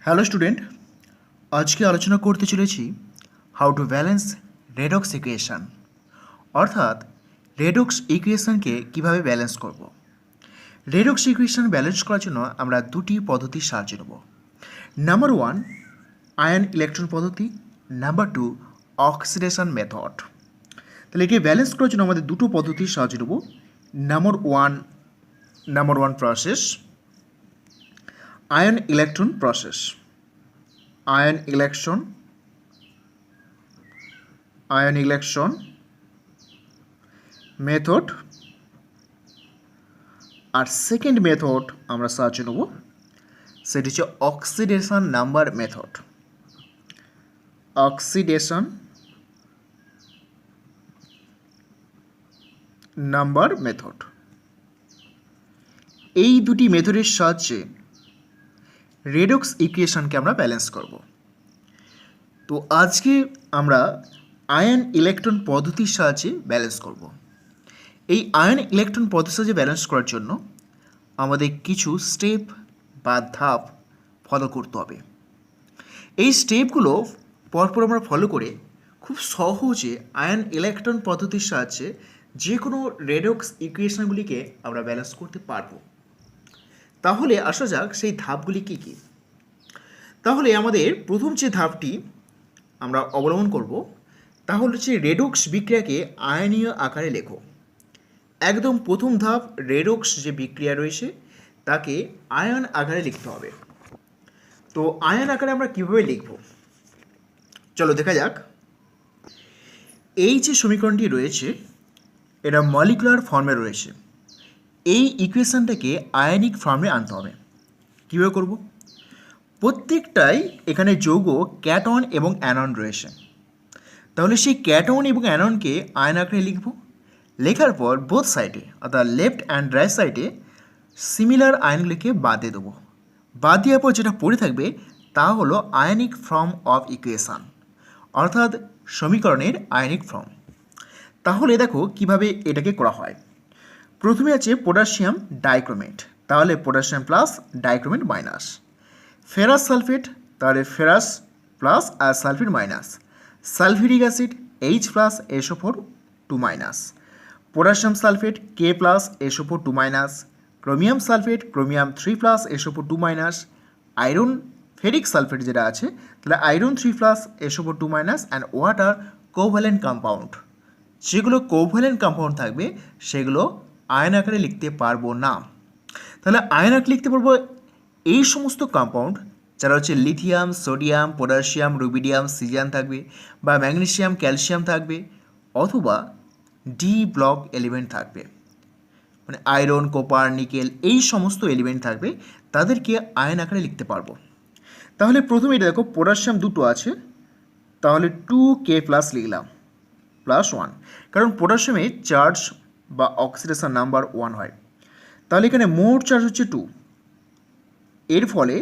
Hello student, আজকে আলোচনা করতে চলেছি how to balance redox equation, অর্থাৎ রেডক্স ইকুয়েশনকে কিভাবে ব্যালেন্স করব। রেডক্স ইকুয়েশন ব্যালেন্স করার জন্য আমরা দুটি পদ্ধতির সাহায্য নেব। নাম্বার ওয়ান, আয়ন ইলেকট্রন পদ্ধতি। Number two, oxidation method. তাহলে এটি ব্যালেন্স করার জন্য আমাদের দুটো পদ্ধতির সাহায্য নেব। Number one process, ion electron process. ion election method. আর সেকেন্ড মেথড আমরা সাহায্য নেব, সেটি হচ্ছে oxidation number method. Oxidation number method, এই দুটি মেথডের সাহায্যে রেডক্স ইকুয়েশনকে আমরা ব্যালেন্স করব। তো আজকে আমরা আয়ন ইলেকট্রন পদ্ধতির সাহায্যে ব্যালেন্স করব। এই আয়ন ইলেকট্রন পদ্ধতির সাহায্যে ব্যালেন্স করার জন্য আমাদের কিছু স্টেপ বা ধাপ ফলো করতে হবে। এই স্টেপগুলো পরপর আমরা ফলো করে খুব সহজে আয়ন ইলেকট্রন পদ্ধতির সাহায্যে যে কোনো রেডক্স ইকুয়েশনগুলিকে আমরা ব্যালেন্স করতে পারবো। তাহলে আসা যাক সেই ধাপগুলি কী কী। তাহলে আমাদের প্রথম যে ধাপটি আমরা অবলম্বন করব তাহলে হচ্ছে রেডক্স বিক্রিয়াকে আয়নীয় আকারে লেখো। একদম প্রথম ধাপ, রেডক্স যে বিক্রিয়া রয়েছে তাকে আয়ন আকারে লিখতে হবে। তো আয়ন আকারে আমরা কীভাবে লিখব, চলো দেখা যাক। এই যে সমীকরণটি রয়েছে এটা মলিকুলার ফর্মে রয়েছে। এই ইকুয়েশনটাকে আয়নিক ফর্মে আনতে হবে। কীভাবে করব? প্রত্যেকটাই এখানে যৌগ ক্যাটন এবং অ্যানন রয়েছে। তাহলে সেই ক্যাটন এবং অ্যাননকে আয়ন আকারে লিখব। লেখার পর বোথ সাইডে অর্থাৎ লেফট অ্যান্ড রাইট সাইডে সিমিলার আয়নগুলিকে বাদ দিয়ে দেবো। বাদ দেওয়ার পর যেটা পড়ে থাকবে তা হলো আয়নিক ফর্ম অফ ইকুয়েশান, অর্থাৎ সমীকরণের আয়নিক ফর্ম। তাহলে দেখো কিভাবে এটাকে করা হয়। প্রথমে আছে পটাশিয়াম ডাইক্রোমেট, তাহলে potassium plus dichromate minus. Ferrous sulphate, তাহলে ফেরাস প্লাস আর sulphate minus. Sulphuric acid H plus SO4 2 minus. Potassium sulphate K plus SO4 2 minus. Chromium sulphate chromium 3 plus SO4 2 minus. Iron ferric sulphate যেটা আছে তাহলে iron 3 plus SO4 2 minus and water covalent compound. যেগুলো covalent compound থাকবে সেগুলো ion আকারে লিখতে পারবো না। তাহলে আয়ন আকারে লিখতে পারবো এই সমস্ত কম্পাউন্ড যারা হচ্ছে lithium, sodium, potassium, rubidium, caesium থাকবে, বা ম্যাগনেসিয়াম, ক্যালসিয়াম থাকবে, অথবা ডি ব্লক এলিমেন্ট থাকবে, মানে আয়রন, কপার, নিকেল এই সমস্ত এলিমেন্ট থাকবে, তাদেরকে আয়ন আকারে লিখতে পারবো। তাহলে প্রথমে এটা দেখো পটাশিয়াম দুটো আছে, তাহলে 2K প্লাস লিখলাম প্লাস 1, কারণ পটাশিয়ামে চার্জ বা অক্সিডেশন নাম্বার 1 হয়। তাহলে এখানে মোট চার্জ হচ্ছে 2, এর ফলে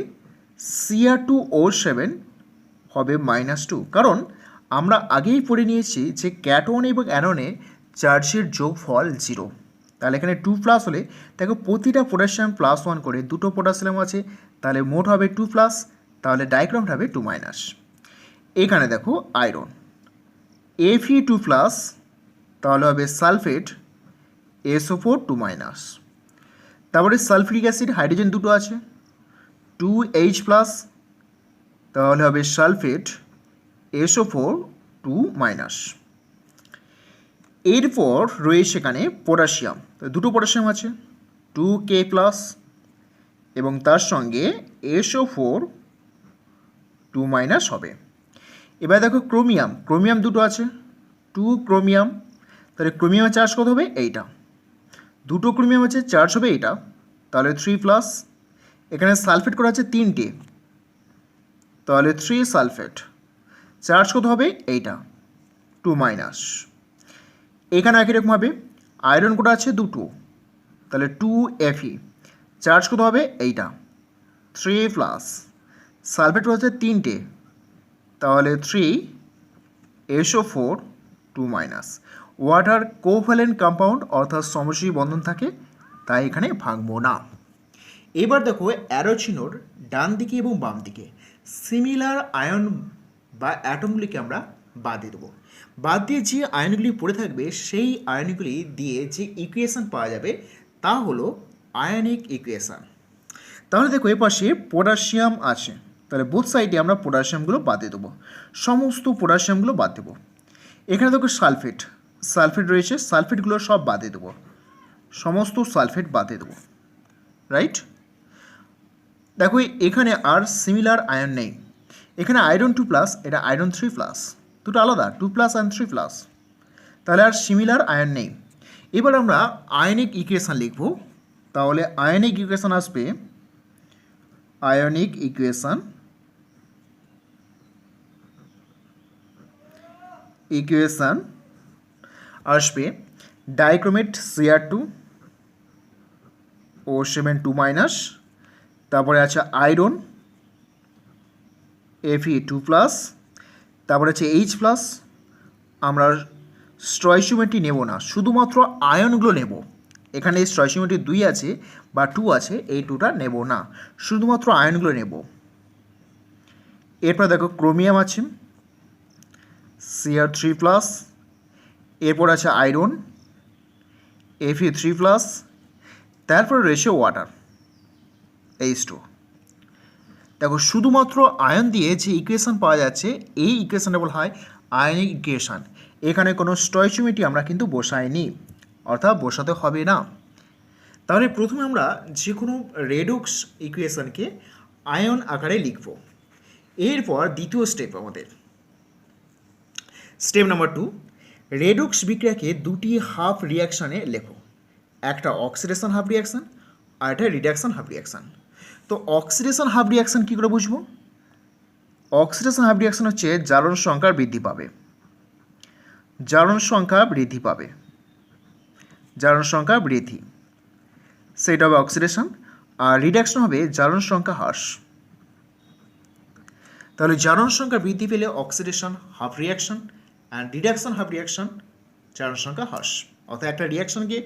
Cr2O7 হবে -2, কারণ আমরা আগেই পড়ে নিয়েছি যে ক্যাটন এবং অ্যাননে চার্জের যোগফল 0। তাহলে এখানে 2 প্লাস হলে দেখো প্রতিটা পটাশিয়াম প্লাস 1 করে, দুটো পটাশিয়াম আছে তাহলে মোট হবে 2 প্লাস, তাহলে ডাইক্রোমেট হবে 2 মাইনাস। এখানে দেখো আয়রন Fe2 প্লাস, তাহলে হবে সালফেট SO4 2 মাইনাস। তারপরে সালফিউরিক অ্যাসিড হাইড্রোজেন দুটো আছে 2H প্লাস, তাহলে হবে সালফেট SO4 2 মাইনাস। এরপর রয়েছে এখানে পটাশিয়াম, দুটো পটাশিয়াম আছে 2K প্লাস এবং তার সঙ্গে SO4 2 মাইনাস হবে। এবার দেখো ক্রোমিয়াম দুটো আছে 2 ক্রোমিয়াম, তাহলে ক্রোমিয়ামের চার্জ কত হবে এইটা, দুটো ক্রোমিয়াম আছে চার্জ হবে এইটা, তাহলে 3 প্লাস। এখানে সালফেট করা আছে 3টে, তাহলে 3 সালফেট, চার্জ কত হবে এইটা 2 মাইনাস। এখানে একই রকম হবে আয়রন কটা আছে দুটো, তাহলে 2Fe, চার্জ কত হবে এইটা 3 প্লাস। সালফেট করা আছে 3টে, তাহলে 3SO4 2 minus. Water covalent compound অর্থাৎ সমযোজী বন্ধন থাকে, তাই এখানে ভাঙবো না। এবার দেখো অ্যারো চিহ্নর ডান দিকে এবং বাম দিকে সিমিলার আয়ন বা অ্যাটমগুলিকে আমরা বাদ দিয়ে দেবো। বাদ দিয়ে যে আয়নগুলি পড়ে থাকবে সেই আয়নগুলি দিয়ে যে ইকুয়েশন পাওয়া যাবে তা হলো আয়নিক ইকুয়েশন। তাহলে দেখো এর পাশে পটাশিয়াম আছে, তাহলে বোথ সাইডে আমরা পটাশিয়ামগুলো বাদ দিয়ে দেবো, সমস্ত পটাশিয়ামগুলো বাদ দেবো। এখানে দেখো সালফেট, সালফেট রয়েছে, সালফেটগুলো সব বাদ দিয়ে দেবো, সমস্ত সালফেট বাদ দিয়ে দেবো, রাইট। দেখো এখানে আর সিমিলার আয়ন নেই, এখানে আয়রন 2+, এটা আয়রন 3+, দুটো আলাদা, 2+ অ্যান্ড 3+, তাহলে আর সিমিলার আয়ন নেই। এবার আমরা আয়নিক ইকুয়েশন লিখব, তাহলে আয়নিক ইকুয়েশন আসবে, আয়নিক ইকুয়েশন আসবে ডাইক্রোমেট Cr2 O7 2-, তারপরে আছে আয়রন Fe2+, তারপরে আছে H+। আমরা স্টয়চিওমেট্রি নেব না, শুধুমাত্র আয়নগুলো নেব। এখানে স্টয়চিওমেট্রি 2 আছে বা 2 আছে, এই 2টা নেব না, শুধুমাত্র আয়নগুলো নেব। এরপর দেখো ক্রোমিয়াম আছে Cr3+, এরপর আছে আয়রন Fe3+, তারপর রয়েছে ওয়াটার H2। দেখো শুধুমাত্র আয়ন দিয়ে যে ইকুয়েশন পাওয়া যাচ্ছে এই ইকুয়েশনটা বলা হয় আয়নিক ইকুয়েশন। এখানে কোনো স্টয়চিওমেট্রি আমরা কিন্তু বসাইনি, অর্থাৎ বসাতে হবে না। তাহলে প্রথমে আমরা যে কোনো রেডক্স ইকুয়েশনকে আয়ন আকারে লিখব। এরপর দ্বিতীয় স্টেপ আমাদের, স্টেপ নাম্বার 2, রেডক্স বিক্রিয়াকে দুটি হাফ রিয়াকশানে লেখো, একটা অক্সিডেশন হাফ রিয়াকশান আর একটা রিডাকশান হাফ রিয়াকশান। তো অক্সিডেশন হাফ রিয়াকশান কী করে বুঝবো? অক্সিডেশন হাফ রিয়াকশান হচ্ছে জারণ সংখ্যা বৃদ্ধি পাবে, জারণ সংখ্যা বৃদ্ধি পাবে, জারণ সংখ্যা বৃদ্ধি, সেটা হবে অক্সিডেশন। আর রিডাকশন হবে জারণ সংখ্যা হ্রাস। তাহলে জারণ সংখ্যা বৃদ্ধি পেলে oxidation half reaction, and reduction half reaction জারণ সংখ্যা হ্রাস। অর্থাৎ একটা রিয়াকশনকে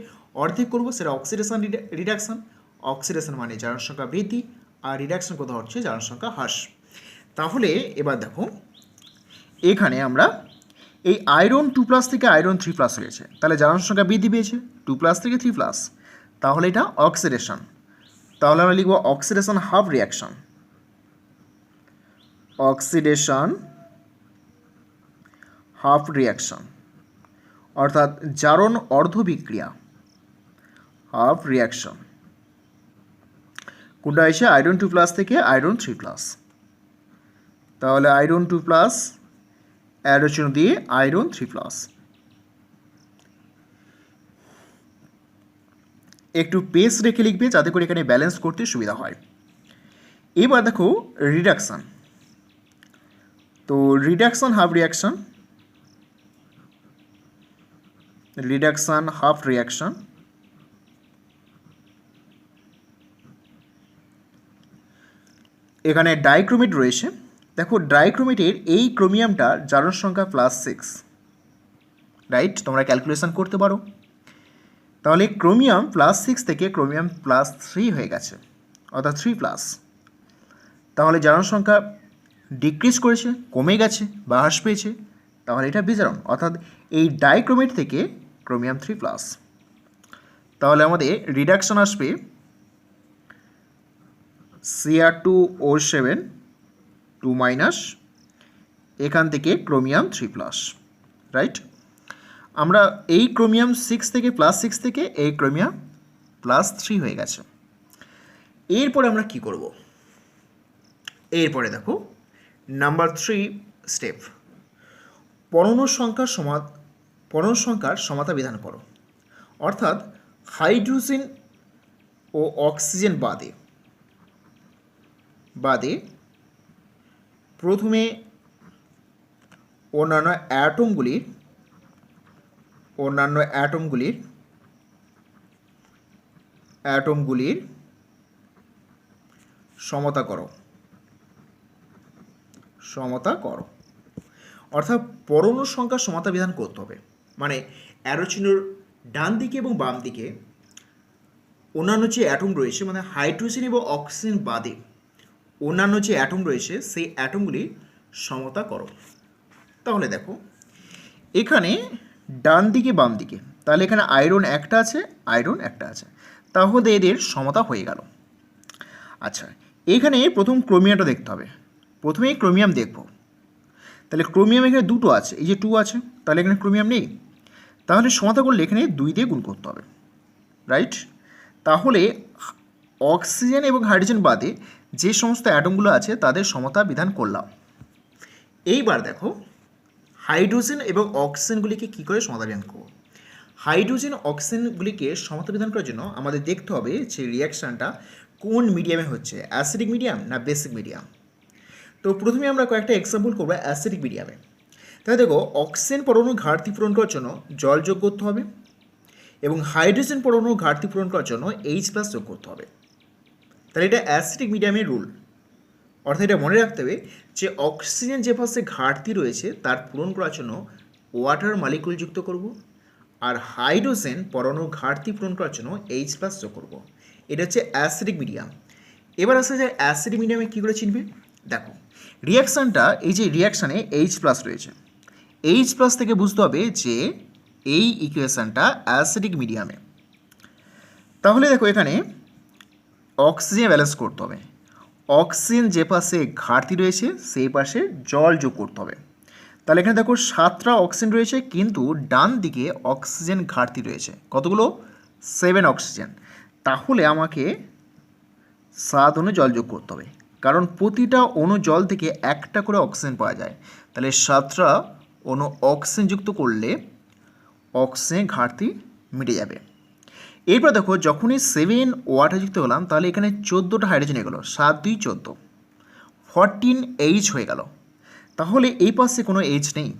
অর্ধেক করবো, সেটা অক্সিডেশন রিডাকশন। অক্সিডেশন মানে জারণ সংখ্যা বৃদ্ধি, আর রিডাকশন কোথাও হচ্ছে জারণ সংখ্যা হ্রাস। তাহলে এবার দেখো এখানে আমরা এই আয়রন 2+ থেকে আয়রন 3+ হয়েছে, তাহলে জারণ সংখ্যা বৃদ্ধি পেয়েছে 2+ থেকে 3+, তাহলে এটা অক্সিডেশন। তাহলে আমরা লিখব oxidation half reaction, oxidation half reaction, অর্থাৎ জারণ অর্ধ বিক্রিয়া হাফ রিয়াকশন। কোনটা এসে আয়রন 2+ থেকে আয়রন 3+, তাহলে আয়রন 2+ অ্যারো চিহ্ন দিয়ে আয়রন 3+। একটু পেস রেখে লিখবে যাতে করে এখানে ব্যালেন্স করতে সুবিধা হয়। এবার দেখো রিডাকশন, তো reduction half reaction, reduction half reaction. এখানে ডাইক্রোমেট রয়েছে, দেখো ডাইক্রোমেটের এই ক্রোমিয়ামটার জারণ সংখ্যা +6, রাইট, তোমরা ক্যালকুলেশন করতে পারো। তাহলে ক্রোমিয়াম +6 থেকে ক্রোমিয়াম +3 হয়ে গেছে, অর্থাৎ 3+। তাহলে জারণ সংখ্যা ডিক্রিজ করেছে, কমে গেছে বা হ্রাস পেয়েছে, তাহলে এটা বিজারণ, অর্থাৎ এই ডাইক্রোমেট থেকে ক্রোমিয়াম 3+। তাহলে আমাদের রিডাকশন আসবে Cr2O7 2-, এখান থেকে ক্রোমিয়াম 3+, রাইট। আমরা এই ক্রোমিয়াম 6 থেকে +6 থেকে এই ক্রোমিয়াম +3 হয়ে গেছে। এরপরে আমরা কি করব? এরপরে দেখো নাম্বার 3 স্টেপ, পরমাণু সংখ্যার সমতা বিধান করো। অর্থাৎ হাইড্রোজেন ও অক্সিজেন বাদে প্রথমে অন্যান্য অ্যাটমগুলির সমতা করো। অর্থাৎ পরমাণু সংখ্যার সমতা বিধান করতে হবে, মানে অ্যারো চিহ্নর ডান দিকে এবং বাম দিকে অন্যান্য যে অ্যাটম রয়েছে, মানে হাইড্রোজেন এবং অক্সিজেন বাদে অন্যান্য যে অ্যাটম রয়েছে সেই অ্যাটমগুলি সমতা করো। তাহলে দেখো এখানে ডান দিকে বাম দিকে, তাহলে এখানে আয়রন একটা আছে, আয়রন একটা আছে, তাহলে এদের সমতা হয়ে গেল। আচ্ছা, এখানে প্রথম ক্রোমিয়ামটা দেখতে হবে। প্রথমে ক্রোমিয়াম দেখব। তাহলে ক্রোমিয়াম এখানে দুটো আছে, এই যে 2 আছে, তাহলে এখানে ক্রোমিয়াম নেই। তাহলে সমতা করলে এখানে 2 দিয়ে গুণ করতে হবে, রাইট? তাহলে অক্সিজেন এবং হাইড্রোজেন বাদে যে সমস্ত অ্যাটমগুলো আছে তাদের সমতা বিধান করলাম। এইবার দেখো হাইড্রোজেন এবং অক্সিজেনগুলিকে কী করে সমতা বিধান করব। হাইড্রোজেন অক্সিজেনগুলিকে সমতা বিধান করার জন্য আমাদের দেখতে হবে যে রিয়াকশানটা কোন মিডিয়ামে হচ্ছে, অ্যাসিডিক মিডিয়াম না বেসিক মিডিয়াম। তো প্রথমে আমরা কয়েকটা এক্সাম্পল করবো অ্যাসিডিক মিডিয়ামে। তাহলে দেখো অক্সিজেন পরমাণুর ঘাটতি পূরণ করার জন্য জল যোগ করতে হবে এবং হাইড্রোজেন পরমাণুর ঘাটতি পূরণ করার জন্য H+ যোগ করতে হবে। তাহলে এটা অ্যাসিডিক মিডিয়ামের রুল। অর্থাৎ এটা মনে রাখতে হবে যে অক্সিজেন যে পাশে ঘাটতি রয়েছে তার পূরণ করার জন্য ওয়াটার মলিকুল যুক্ত করব, আর হাইড্রোজেন পরমাণুর ঘাটতি পূরণ করার জন্য H+ যোগ করব। এটা হচ্ছে অ্যাসিডিক মিডিয়াম। এবার আসা যায় অ্যাসিডিক মিডিয়ামে কী করে চিনবে। দেখো রিয়াকশানটা, এই যে রিয়াকশানে H+ রয়েছে, H+ থেকে বুঝতে হবে যে এই ইকুয়েশানটা অ্যাসিডিক মিডিয়ামে। তাহলে দেখো এখানে অক্সিজেন ব্যালেন্স করতে হবে। অক্সিজেন যে পাশে ঘাটতি রয়েছে সেই পাশে জল যোগ করতে হবে। তাহলে এখানে দেখো 7টা অক্সিজেন রয়েছে, কিন্তু ডান দিকে অক্সিজেন ঘাটতি রয়েছে কতগুলো, 7 অক্সিজেন। তাহলে আমাকে 7 অণু জল যোগ করতে হবে, কারণ প্রতিটা অণু জল থেকে একটা করে অক্সিজেন পাওয়া যায়। তাহলে 7টা অণু অক্সিজেন যুক্ত করলে অক্সিজেন ঘাটতি মিটে যাবে। এরপর দেখো যখনই 7 ওয়াটার যুক্ত হলাম, তাহলে এখানে 14টা হাইড্রোজেন এগোলো, 7 2 14, 14 H হয়ে গেল। তাহলে এই পাশে কোনো H নেই,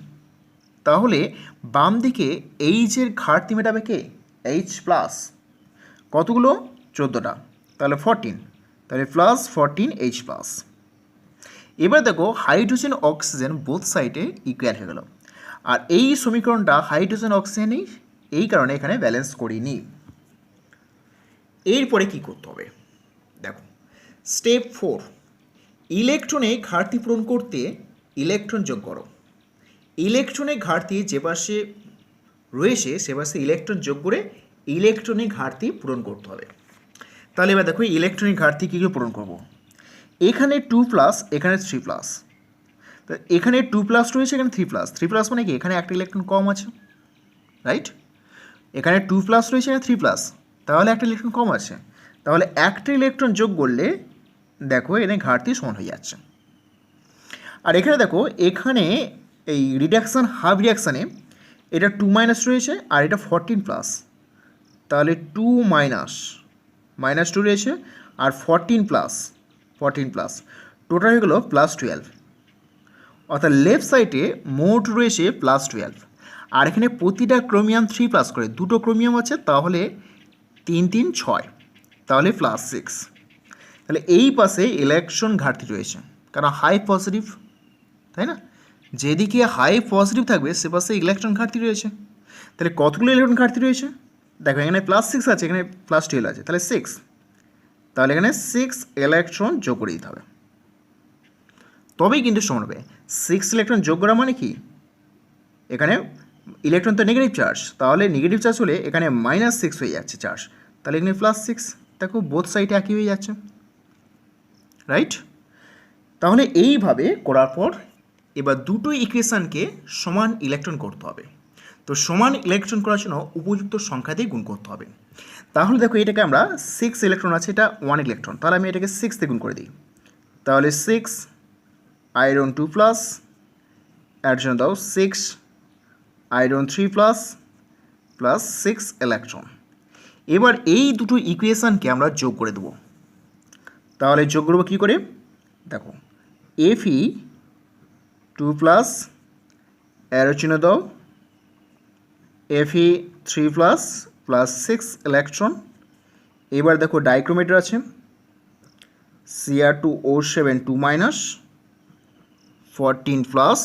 তাহলে বাম দিকে H-এর ঘাটতি মেটাবে কে, H+। কতগুলো, 14টা, তাহলে 14, তাহলে +14 H+। এবার দেখো হাইড্রোজেন অক্সিজেন বোথ সাইডে ইকুয়াল হয়ে গেল, আর এই সমীকরণটা হাইড্রোজেন অক্সিজেনেই, এই কারণে এখানে ব্যালেন্স করিনি। এরপরে কি করতে হবে দেখো, স্টেপ 4, ইলেকট্রনে ঘাটতি পূরণ করতে ইলেকট্রন যোগ করো। ইলেকট্রনের ঘাটতি যে পাশে রয়েছে সে পাশে ইলেকট্রন যোগ করে ইলেকট্রনিক ঘাটতি পূরণ করতে হবে। তাহলে এবার দেখো ইলেকট্রনিক ঘাটতি কী করে পূরণ করব। এখানে 2+, এখানে 3+, তো এখানে 2+ রয়েছে, এখানে 3+, 3+ মানে কি, এখানে একটা ইলেকট্রন কম আছে, রাইট? এখানে 2+ রয়েছে, এখানে 3+, তাহলে একটা ইলেকট্রন কম আছে, তাহলে একটা ইলেকট্রন যোগ করলে দেখো এখানে ঘাটতি সমান হয়ে যাচ্ছে। আর এখানে দেখো এখানে এই রিডাকশান হাফ রিয়াকশানে এটা 2- রয়েছে আর এটা 14+, তাহলে 2 - -2 রয়েছে আর 14+, টোটাল হয়ে গেলো +12। অর্থাৎ লেফট সাইডে মোট রয়েছে +12, আর এখানে প্রতিটা ক্রোমিয়াম 3+ করে, দুটো ক্রোমিয়াম আছে, তাহলে 3 3 6, তাহলে +6। তাহলে এই পাশে ইলেকট্রন ঘাটতি রয়েছে, কারণ হাই পজিটিভ, তাই না? যেদিকে হাই পজিটিভ থাকবে সে পাশে ইলেকট্রন ঘাটতি রয়েছে। তাহলে কতগুলো ইলেকট্রন ঘাটতি রয়েছে দেখো, এখানে +6 আছে, এখানে +12 আছে, তাহলে 6, তাহলে এখানে 6 ইলেকট্রন যোগ করে দিতে হবে, তবেই কিন্তু সমান হবে। 6 ইলেকট্রন যোগ করা মানে কি, এখানে ইলেকট্রন তো নেগেটিভ চার্জ, তাহলে নেগেটিভ চার্জ হলে এখানে -6 হয়ে যাচ্ছে চার্জ, তাহলে এখানে +6, দেখো বোথ সাইডে একই হয়ে যাচ্ছে, রাইট? তাহলে এইভাবে করার পর এবার দুটো ইকুয়েশানকে সমান ইলেকট্রন করতে হবে। তো সমান ইলেকট্রন করার জন্য উপযুক্ত সংখ্যা দিয়ে গুণ করতে হবে। তাহলে দেখো এটাকে আমরা 6 ইলেকট্রন আছে, এটা 1 ইলেকট্রন, তাহলে আমি এটাকে 6 দিয়ে গুণ করে দিই। তাহলে 6 আয়রন 2+, এর জন্য দাও 6 আয়রন 3+ প্লাস 6 ইলেকট্রন। এবার এই দুটো ইকুয়েশানকে আমরা যোগ করে দেবো। তাহলে যোগ করবো কী করে দেখো, Fe2+, এরও চিহ্ন দাও, Fe3+ প্লাস 6 ইলেকট্রন। এবার দেখো ডাইক্রোমেটার আছে, Cr2O7 2- 14+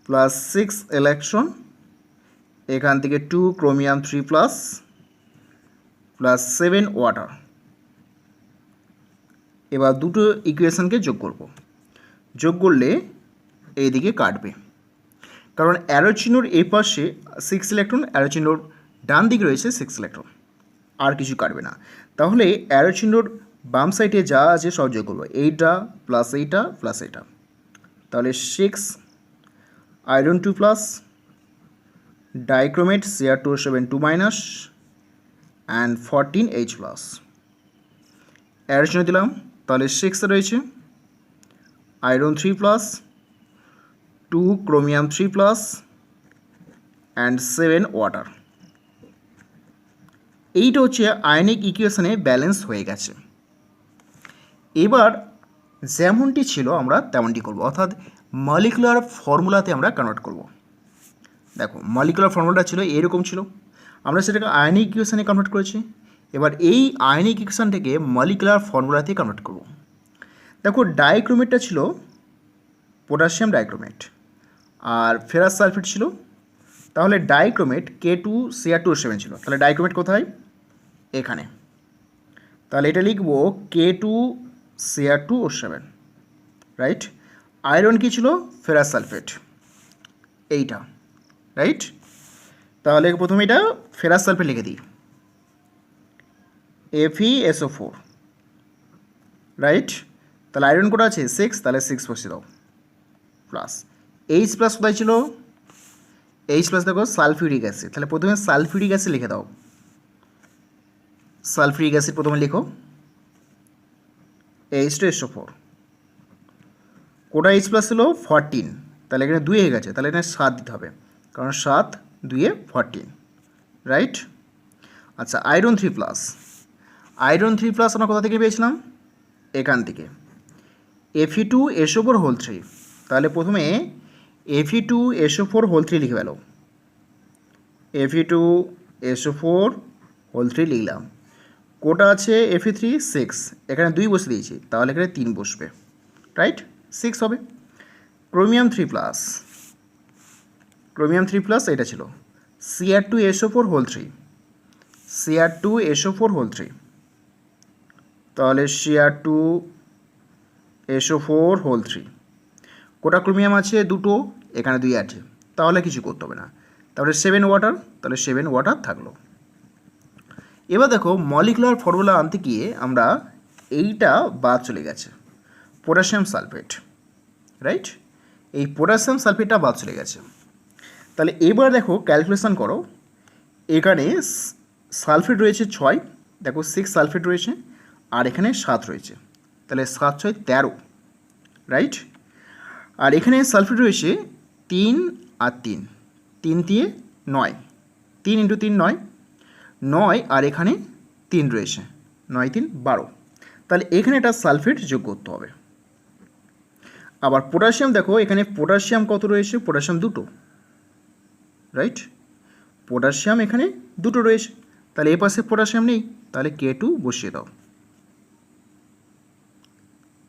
প্লাস 6 ইলেকট্রন, এখান থেকে 2 ক্রোমিয়াম 3+ প্লাস 7 ওয়াটার। এবার দুটো ইকুয়েশনকে যোগ করব, যোগ করলে এইদিকে কাটবে, কারণ অ্যারো চিহ্নর এই পাশে 6 ইলেকট্রন, অ্যারো চিহ্নর ডান দিকে রয়েছে 6 ইলেকট্রন, আর কিছু কাটবে না। তাহলে অ্যারো চিহ্নর বাম সাইডে যা আছে সব যোগ করবো, এইটা প্লাস এইটা প্লাস এইটা, তাহলে 6 iron 2 plus dichromate Cr2O7 2 minus and 14H plus. Arrow চিহ্ন দিলাম, তাহলে 6 রয়েছে iron 3 plus 2 chromium 3 plus and 7 water. এইটা হচ্ছে আয়নিক ইকুয়েশনে ব্যালেন্স হয়ে গেছে। এবার যেমনটি ছিল আমরা তেমনটি করব, অর্থাৎ মলিকুলার ফর্মুলাতে আমরা কনভার্ট করব। দেখো মলিকুলার ফর্মুলাটা ছিল এরকম ছিল, আমরা সেটাকে আয়নিক ইকুয়েশনে কনভার্ট করেছি। এবার এই আয়নিক ইকুয়েশন থেকে মলিকুলার ফর্মুলাতে কনভার্ট করব। দেখো ডাইক্রোমেটটা ছিল পটাশিয়াম ডাইক্রোমেট আর ফেরাস সালফেট ছিল, তাহলে ডাইক্রোমেট K2Cr2O7 ছিল, তাহলে ডাইক্রোমেট কোথায়? এখানে। তাহলে এটা লিখব K2Cr2O7, রাইট। আয়রন কি ছিল? ফেরাস সালফেট, এইটা, রাইট। তাহলে প্রথমে এটা ফেরাস সালফেট লিখে দিই, FeSO4, রাইট। তাহলে আয়রন কোটা আছে 6, তাহলে 6 বসিয়ে দাও, প্লাস H প্লাস কোথায় ছিল? H প্লাস দেখো সালফিউরিক অ্যাসিড, তাহলে প্রথমে সালফিউরিক অ্যাসিড লিখে দাও, সালফিউরিক অ্যাসিড প্রথমে লিখো, H2SO4, কোটা H প্লাস ছিল 14, তাহলে এখানে 2 হয়ে গেছে, তাহলে এখানে 7 দিতে হবে, কারণ 7 2 14, রাইট। আচ্ছা আয়রন 3 প্লাস, আয়রন 3 প্লাস আমরা কোথা থেকে পেয়েছিলাম? এখান থেকে, Fe2SO4 হোল 3, তাহলে প্রথমে Fe2SO4 হোল 3 লিখে ফেলো, Fe2SO4 হোল 3 লিখলাম। কোটা আছে Fe3 6, এখানে 2 বসে দিয়েছি, তাহলে এখানে 3 বসবে, রাইট, 6 হবে। ক্রোমিয়াম 3 প্লাস, ক্রোমিয়াম 3 প্লাস এটা ছিল Cr2SO4 হোল 3, Cr2SO4 হোল 3, তাহলে Cr2SO4 হোল 3। কোটা ক্রোমিয়াম আছে দুটো, এখানে 2 আছে, তাহলে কিছু করতে হবে না, তাহলে 7 ওয়াটার, তাহলে 7 ওয়াটার থাকলো। এবার দেখো মলিকুলার ফর্মুলা আনতে গিয়ে আমরা এইটা বাদ চলে গেছে, পটাশিয়াম সালফেট, রাইট, এই পটাশিয়াম সালফেটটা বাদ চলে গেছে। তাহলে এবার দেখো ক্যালকুলেশন করো, এখানে সালফেট রয়েছে 6, দেখো 6 সালফেট রয়েছে, আর এখানে 7 রয়েছে, তাহলে 7 6 13, রাইট। আর এখানে সালফেট রয়েছে 3 আর 3, 3 দিয়ে 9, 3 × 3 9, 9 আর এখানে 3 রয়েছে, 9 3 12, তাহলে এখানে একটা সালফেট যোগ করতে হবে। আবার পটাশিয়াম দেখো, এখানে পটাশিয়াম কত রয়েছে? পটাশিয়াম 2, রাইট, পটাশিয়াম এখানে 2 রয়েছে, তাহলে এই পাশে পটাশিয়াম নেই, তাহলে K2 বসিয়ে দাও।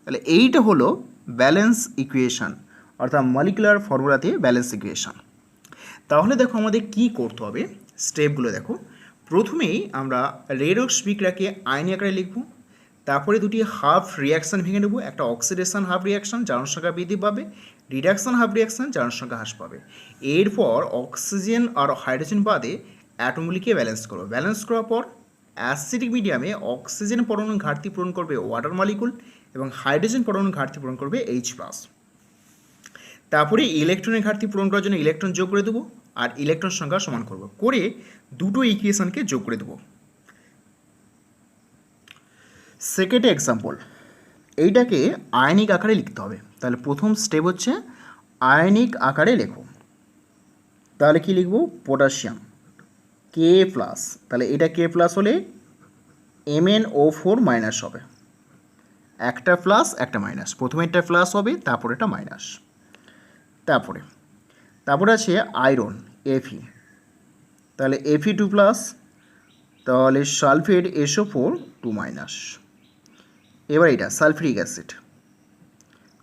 তাহলে এইটা হলো ব্যালেন্স ইকুয়েশন, অর্থাৎ মলিকুলার ফর্মুলাতে ব্যালেন্স ইকুয়েশন। তাহলে দেখো আমাদের কি করতে হবে, স্টেপগুলো দেখো। প্রথমেই আমরা রেডক্স বিক্রিয়াকে আয়নি আকারে লিখব, তারপরে দুটি হাফ রিয়াকশান ভেঙে নেব, একটা অক্সিডেশন হাফ রিয়াকশান যার সংখ্যা বৃদ্ধি পাবে, রিডাকশান হাফ রিয়াকশান যার সংখ্যা হ্রাস পাবে। এরপর অক্সিজেন আর হাইড্রোজেন বাদে অ্যাটমগুলিকে ব্যালেন্স করবো, ব্যালেন্স করার পর অ্যাসিডিক মিডিয়ামে অক্সিজেন পরমাণুর ঘাটতি পূরণ করবে ওয়াটার মলিকুল এবং হাইড্রোজেন পরমাণুর ঘাটতি পূরণ করবে H+। তারপরে ইলেকট্রনের ঘাটতি পূরণ করার জন্য ইলেকট্রন যোগ করে দেবো আর ইলেকট্রন সংখ্যা সমান করব, করে দুটো ইকুয়েশনকে যোগ করে দেবো। সেকেন্ড এক্সাম্পল, এইটাকে আয়নিক আকারে লিখতে হবে। তাহলে প্রথম স্টেপ হচ্ছে আয়নিক আকারে লেখো, তাহলে কি লিখব? পটাশিয়াম K+, তাহলে এটা K+ হলে MnO4 মাইনাস হবে, একটা প্লাস একটা মাইনাস, প্রথমে একটা প্লাস হবে তারপর এটা মাইনাস। তারপরে আছে আয়রন Fe, তাহলে Fe2+, তাহলে সালফেট SO4 2 মাইনাস। এবার এটা সালফিউরিক অ্যাসিড,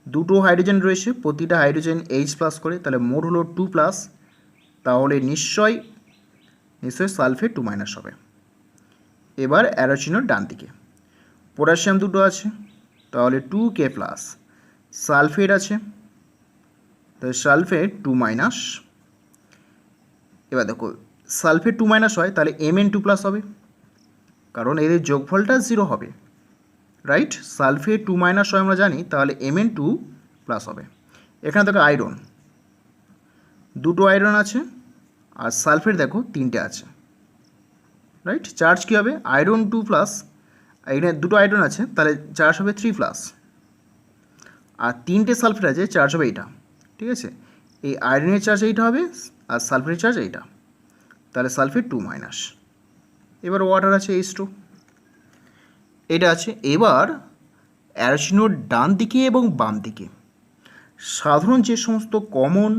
দুটো হাইড্রোজেন রয়েছে, প্রতিটা হাইড্রোজেন H+ করে, তাহলে মোট হলো 2+, তাহলে নিশ্চয় সালফেট 2 মাইনাস হবে। এবার অ্যারো চিহ্ন ডান দিকে, পটাশিয়াম দুটো আছে, তাহলে 2K প্লাস সালফেট আছে, তাহলে সালফেট 2 মাইনাস। এবার দেখো সালফেট 2 মাইনাস হয় তাহলে Mn2 প্লাস হবে, কারণ এদের যোগফলটা 0 হবে, রাইট। সালফেট 2 মাইনাস হয় আমরা জানি, তাহলে Mn2 প্লাস হবে। এখানে দেখো আয়রন, দুটো আয়রন আছে, আর সালফেট দেখো 3টে আছে, রাইট। চার্জ কী হবে? আয়রন 2 প্লাস, এখানে দুটো আয়রন আছে তাহলে চার্জ হবে 3 প্লাস, আর 3টে সালফেট আছে, চার্জ হবে এইটা, ঠিক আছে। এই আয়রনের চার্জ এইটা হবে, আর সালফেটের চার্জ এইটা, তাহলে সালফেট 2 মাইনাস। এবার ওয়াটার আছে H2, এটা আছে। এবার অ্যারোচিনোর ডান দিকে এবং বাম দিকে সাধারণ যে সমস্ত কমন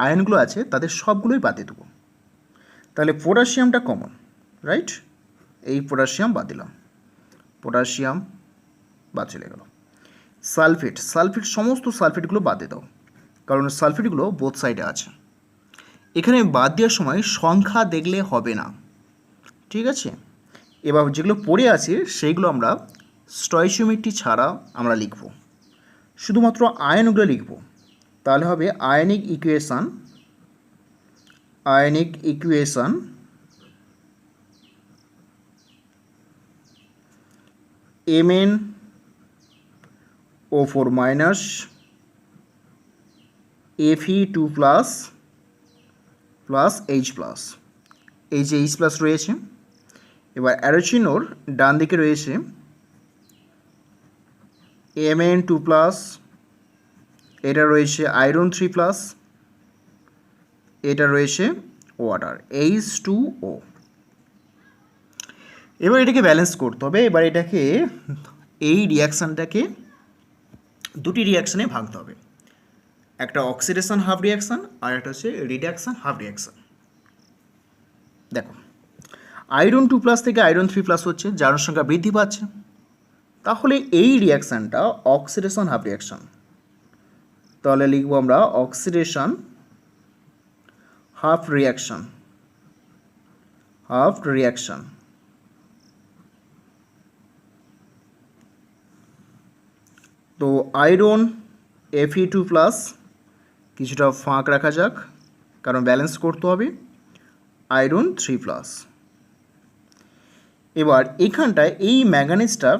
আয়নগুলো আছে তাদের সবগুলোই বাদ দিয়ে দেবো। তাহলে পটাশিয়ামটা কমন, রাইট, এই পটাশিয়াম বাদ দিলাম, পটাশিয়াম বাদ চলে গেল। সালফেট, সালফেট সমস্ত সালফেটগুলো বাদ দিয়ে দাও, কারণ সালফেটগুলো বোথ সাইডে আছে। এখানে বাদ দেওয়ার সময় সংখ্যা দেখলে হবে না, ঠিক আছে। এবার যেগুলো পড়ে আছে সেইগুলো আমরা স্টয়চিওমেট্রি ছাড়া আমরা লিখব, শুধুমাত্র আয়নগুলো লিখব। তাহলে হবে ionic equation MnO4 minus Fe2 plus plus H plus, এই যে H প্লাস রয়েছে। এবার অ্যারোচিনোর ডান দিকে রয়েছে Mn2 প্লাস, এটা রয়েছে আয়রন 3 প্লাস, এটা রয়েছে ওয়াটার H2O। এবার এটাকে ব্যালেন্স করতে হবে। এবার এটাকে, এই রিয়াকশানটাকে দুটি রিয়াকশানে ভাগতে হবে, একটা অক্সিডেশন হাফ রিয়াকশান আর একটা হচ্ছে রিডাকশান হাফ রিয়াকশান। দেখো আয়রন 2 প্লাস থেকে আয়রন 3 প্লাস হচ্ছে, জারণ সংখ্যা বৃদ্ধি পাচ্ছে, তাহলে এই রিয়াকশানটা অক্সিডেশন হাফ রিয়াকশান। তাহলে লিখব আমরা অক্সিডেশন হাফ রিয়াকশান। তো আয়রন Fe2 প্লাস কিছুটা ফাঁক রাখা যাক, কারণ ব্যালেন্স করতে হবে, আয়রন 3 প্লাস। এবার এখানটায় এই ম্যাঙ্গানিজটা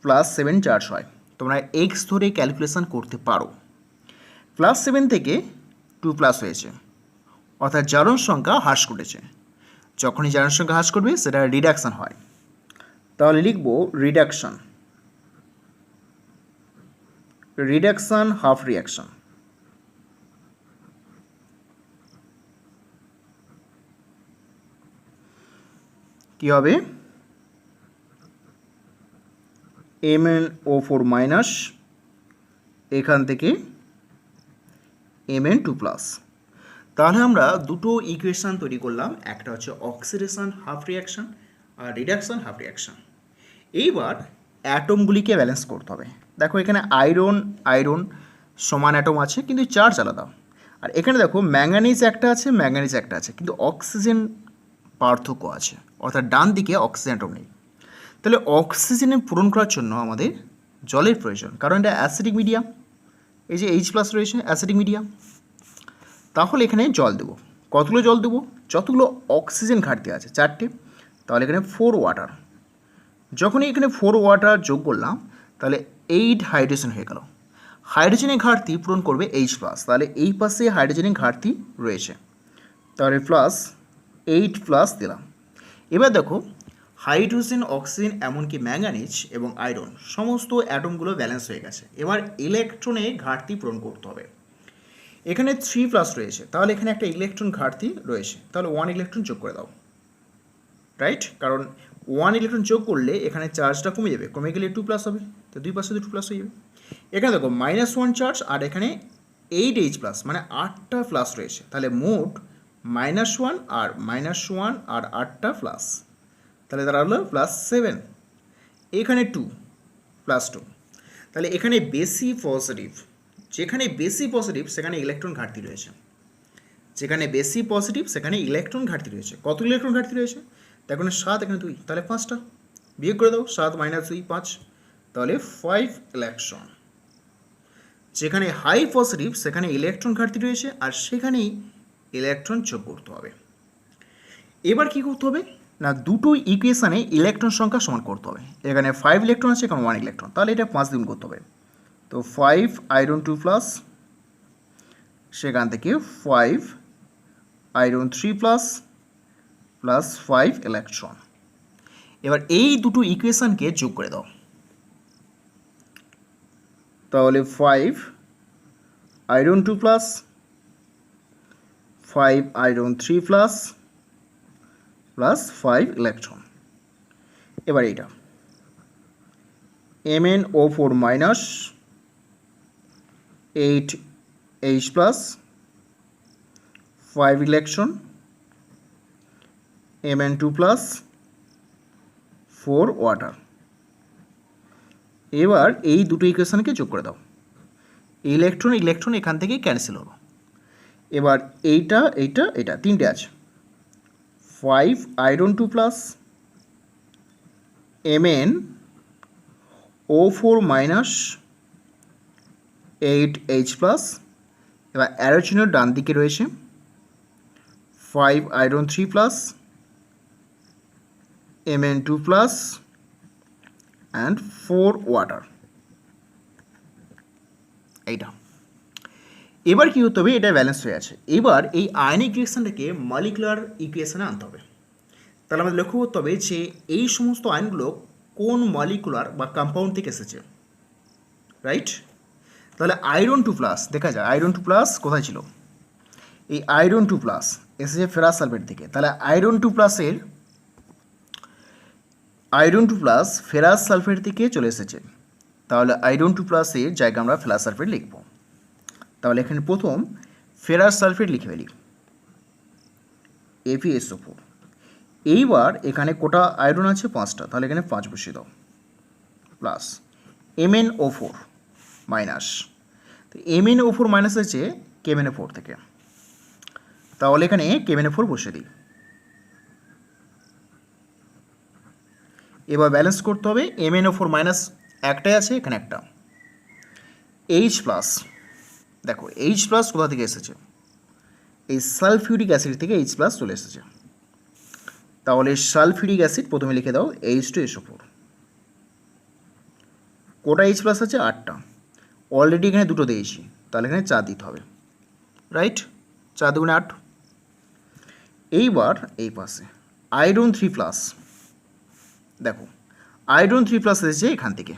+7 চার্জ হয়, তোমরা এক্স ধরে ক্যালকুলেশন করতে পারো। +7 থেকে 2 প্লাস হয়েছে, অর্থাৎ জারণ সংখ্যা হ্রাস করেছে। যখনই জারণ সংখ্যা হ্রাস করবে সেটা রিডাকশান হয়। তাহলে লিখব রিডাকশান হাফ রিয়াকশান। কি হবে? MnO4 মাইনাস, এখান থেকে Mn2 প্লাস। তাহলে আমরা দুটো ইকুয়েশান তৈরি করলাম, একটা হচ্ছে অক্সিডেশন হাফ রিয়াকশান আর রিডাকশান হাফ রিয়াকশান। এইবার অ্যাটমগুলিকে ব্যালেন্স করতে হবে। দেখো এখানে আয়রন সমান অ্যাটম আছে কিন্তু চার্জ আলাদা, আর এখানে দেখো ম্যাঙ্গানিজ একটা আছে, কিন্তু অক্সিজেন পার্থক্য আছে, অর্থাৎ ডান দিকে অক্সিজেন অ্যাটম নেই। তাহলে অক্সিজেনে পূরণ করার জন্য আমাদের জলের প্রয়োজন, কারণ এটা অ্যাসিডিক মিডিয়াম, এই যে H প্লাস রয়েছে অ্যাসিডিক মিডিয়াম। তাহলে এখানে জল দেবো, কতগুলো জল দেবো? যতগুলো অক্সিজেন ঘাটতি আছে 4টে, তাহলে এখানে 4 ওয়াটার। যখনই এখানে 4 ওয়াটার যোগ করলাম তাহলে 8 হাইড্রোজেন হয়ে গেল। হাইড্রোজেনের ঘাটতি পূরণ করবে H প্লাস, তাহলে এই পাশে হাইড্রোজেনের ঘাটতি রয়েছে, তাহলে +8 প্লাস দিলাম। এবার দেখো হাইড্রোজেন, অক্সিজেন, এমনকি ম্যাঙ্গানিজ এবং আয়রন সমস্ত অ্যাটমগুলো ব্যালেন্স হয়ে গেছে। এবার ইলেকট্রনে ঘাটতি পূরণ করতে হবে। এখানে 3 প্লাস রয়েছে, তাহলে এখানে একটা ইলেকট্রন ঘাটতি রয়েছে, তাহলে 1 ইলেকট্রন যোগ করে দাও, রাইট। কারণ 1 ইলেকট্রন যোগ করলে এখানে চার্জটা কমে যাবে, কমে গেলে 2 প্লাস হবে, তো 2 পাশে 2 প্লাস হয়ে যাবে। এখানে দেখো -1 চার্জ, আর এখানে 8H প্লাস, মানে 8টা প্লাস রয়েছে, তাহলে মোট -1 আর -1 আর 8টা প্লাস, তাহলে তারা হলো +7। এখানে 2 +2, তাহলে এখানে বেশি পজিটিভ, যেখানে বেশি পজিটিভ সেখানে ইলেকট্রন ঘাটতি রয়েছে, কত ইলেকট্রন ঘাটতি রয়েছে? দেখুন 7, এখানে 2, তাহলে 5টা। বিয়োগ করে দাও, 7 - 2 5, তাহলে 5 ইলেকট্রন। যেখানে হাই পজিটিভ সেখানে ইলেকট্রন ঘাটতি রয়েছে, আর সেখানেই ইলেকট্রন যোগ করতে হবে। এবার কি করতে হবে না, দুটো ইকুয়েশানে ইলেকট্রন সংখ্যা সমান করতে হবে। এখানে 5 ইলেকট্রন আছে, এখানে 1 ইলেকট্রন, তাহলে এটা 5 দিয়ে গুণ করতে হবে। তো 5 আয়রন 2 প্লাস, সেখান থেকে 5 আয়রন 3 প্লাস প্লাস 5 ইলেকট্রন। এবার এই দুটো ইকুয়েশানকে যোগ করে দাও। তাহলে 5 iron 2 plus 5 iron 3 plus plus 5 electron. এবার এইটা MnO4 minus 8H plus 5 electron Mn2 plus 4 water. এবার এই দুটো ইকুয়েশনকে যোগ করে দাও। ইলেকট্রন ইলেকট্রন এখান থেকে ক্যান্সেল হলো। এবার এইটা এইটা এটা তিনটে আছে। 5 iron 2 plus MnO4 minus 8H plus, এবার অ্যারো চিহ্ন ডান দিকে রয়েছে 5 iron 3 plus Mn2 plus and 4 water. এইটা এবার কী হতে হবে, এটা ব্যালেন্স হয়ে আছে। এবার এই আয়নিক রিঅ্যাকশনটাকে মলিকুলার ইকুয়েশনে আনতে হবে। তাহলে আমাদের লক্ষ্য করতে হবে যে এই সমস্ত আয়নগুলো কোন মলিকুলার বা কম্পাউন্ড থেকে এসেছে, রাইট? তাহলে আয়রন 2 প্লাস দেখা যায়, আয়রন 2 প্লাস কোথায় ছিল, এই আয়রন 2 প্লাস এসেছে ফেরাস সালফেট থেকে। তাহলে আয়রন 2 প্লাসের ফেরাস সালফেট থেকে চলে এসেছে। তাহলে আয়রন 2 প্লাসের জায়গায় আমরা ফেরাস সালফেট লিখব। তাহলে এখানে প্রথম ফেরাস সালফেট লিখে ফেলি FeSO4। এইবার এখানে কোটা আয়রন আছে 5টা, তাহলে এখানে 5 বসিয়ে দাও প্লাস MnO4 মাইনাস, তো MnO4 মাইনাস আছে KMnO4 থেকে, তাহলে এখানে KMnO4 বসিয়ে দিই। এবার ব্যালেন্স করতে হবে। MnO4 মাইনাস একটাই আছে, এখানে একটা H প্লাস, দেখো H প্লাস কোথা থেকে এসেছে, এই সালফিউরিক অ্যাসিড থেকে H প্লাস চলে এসেছে। তাহলে সালফিউরিক অ্যাসিড প্রথমে লিখে দাও H2SO4। কোটা H প্লাস আছে 8টা, অলরেডি এখানে দুটো দিয়েছি, তাহলে এখানে 4 দিতে হবে, রাইট? 4 দুগুণে 8। এইবার এই পাশে আয়রন 3 প্লাস, দেখো আয়রন 3 প্লাস এসেছে এখান থেকে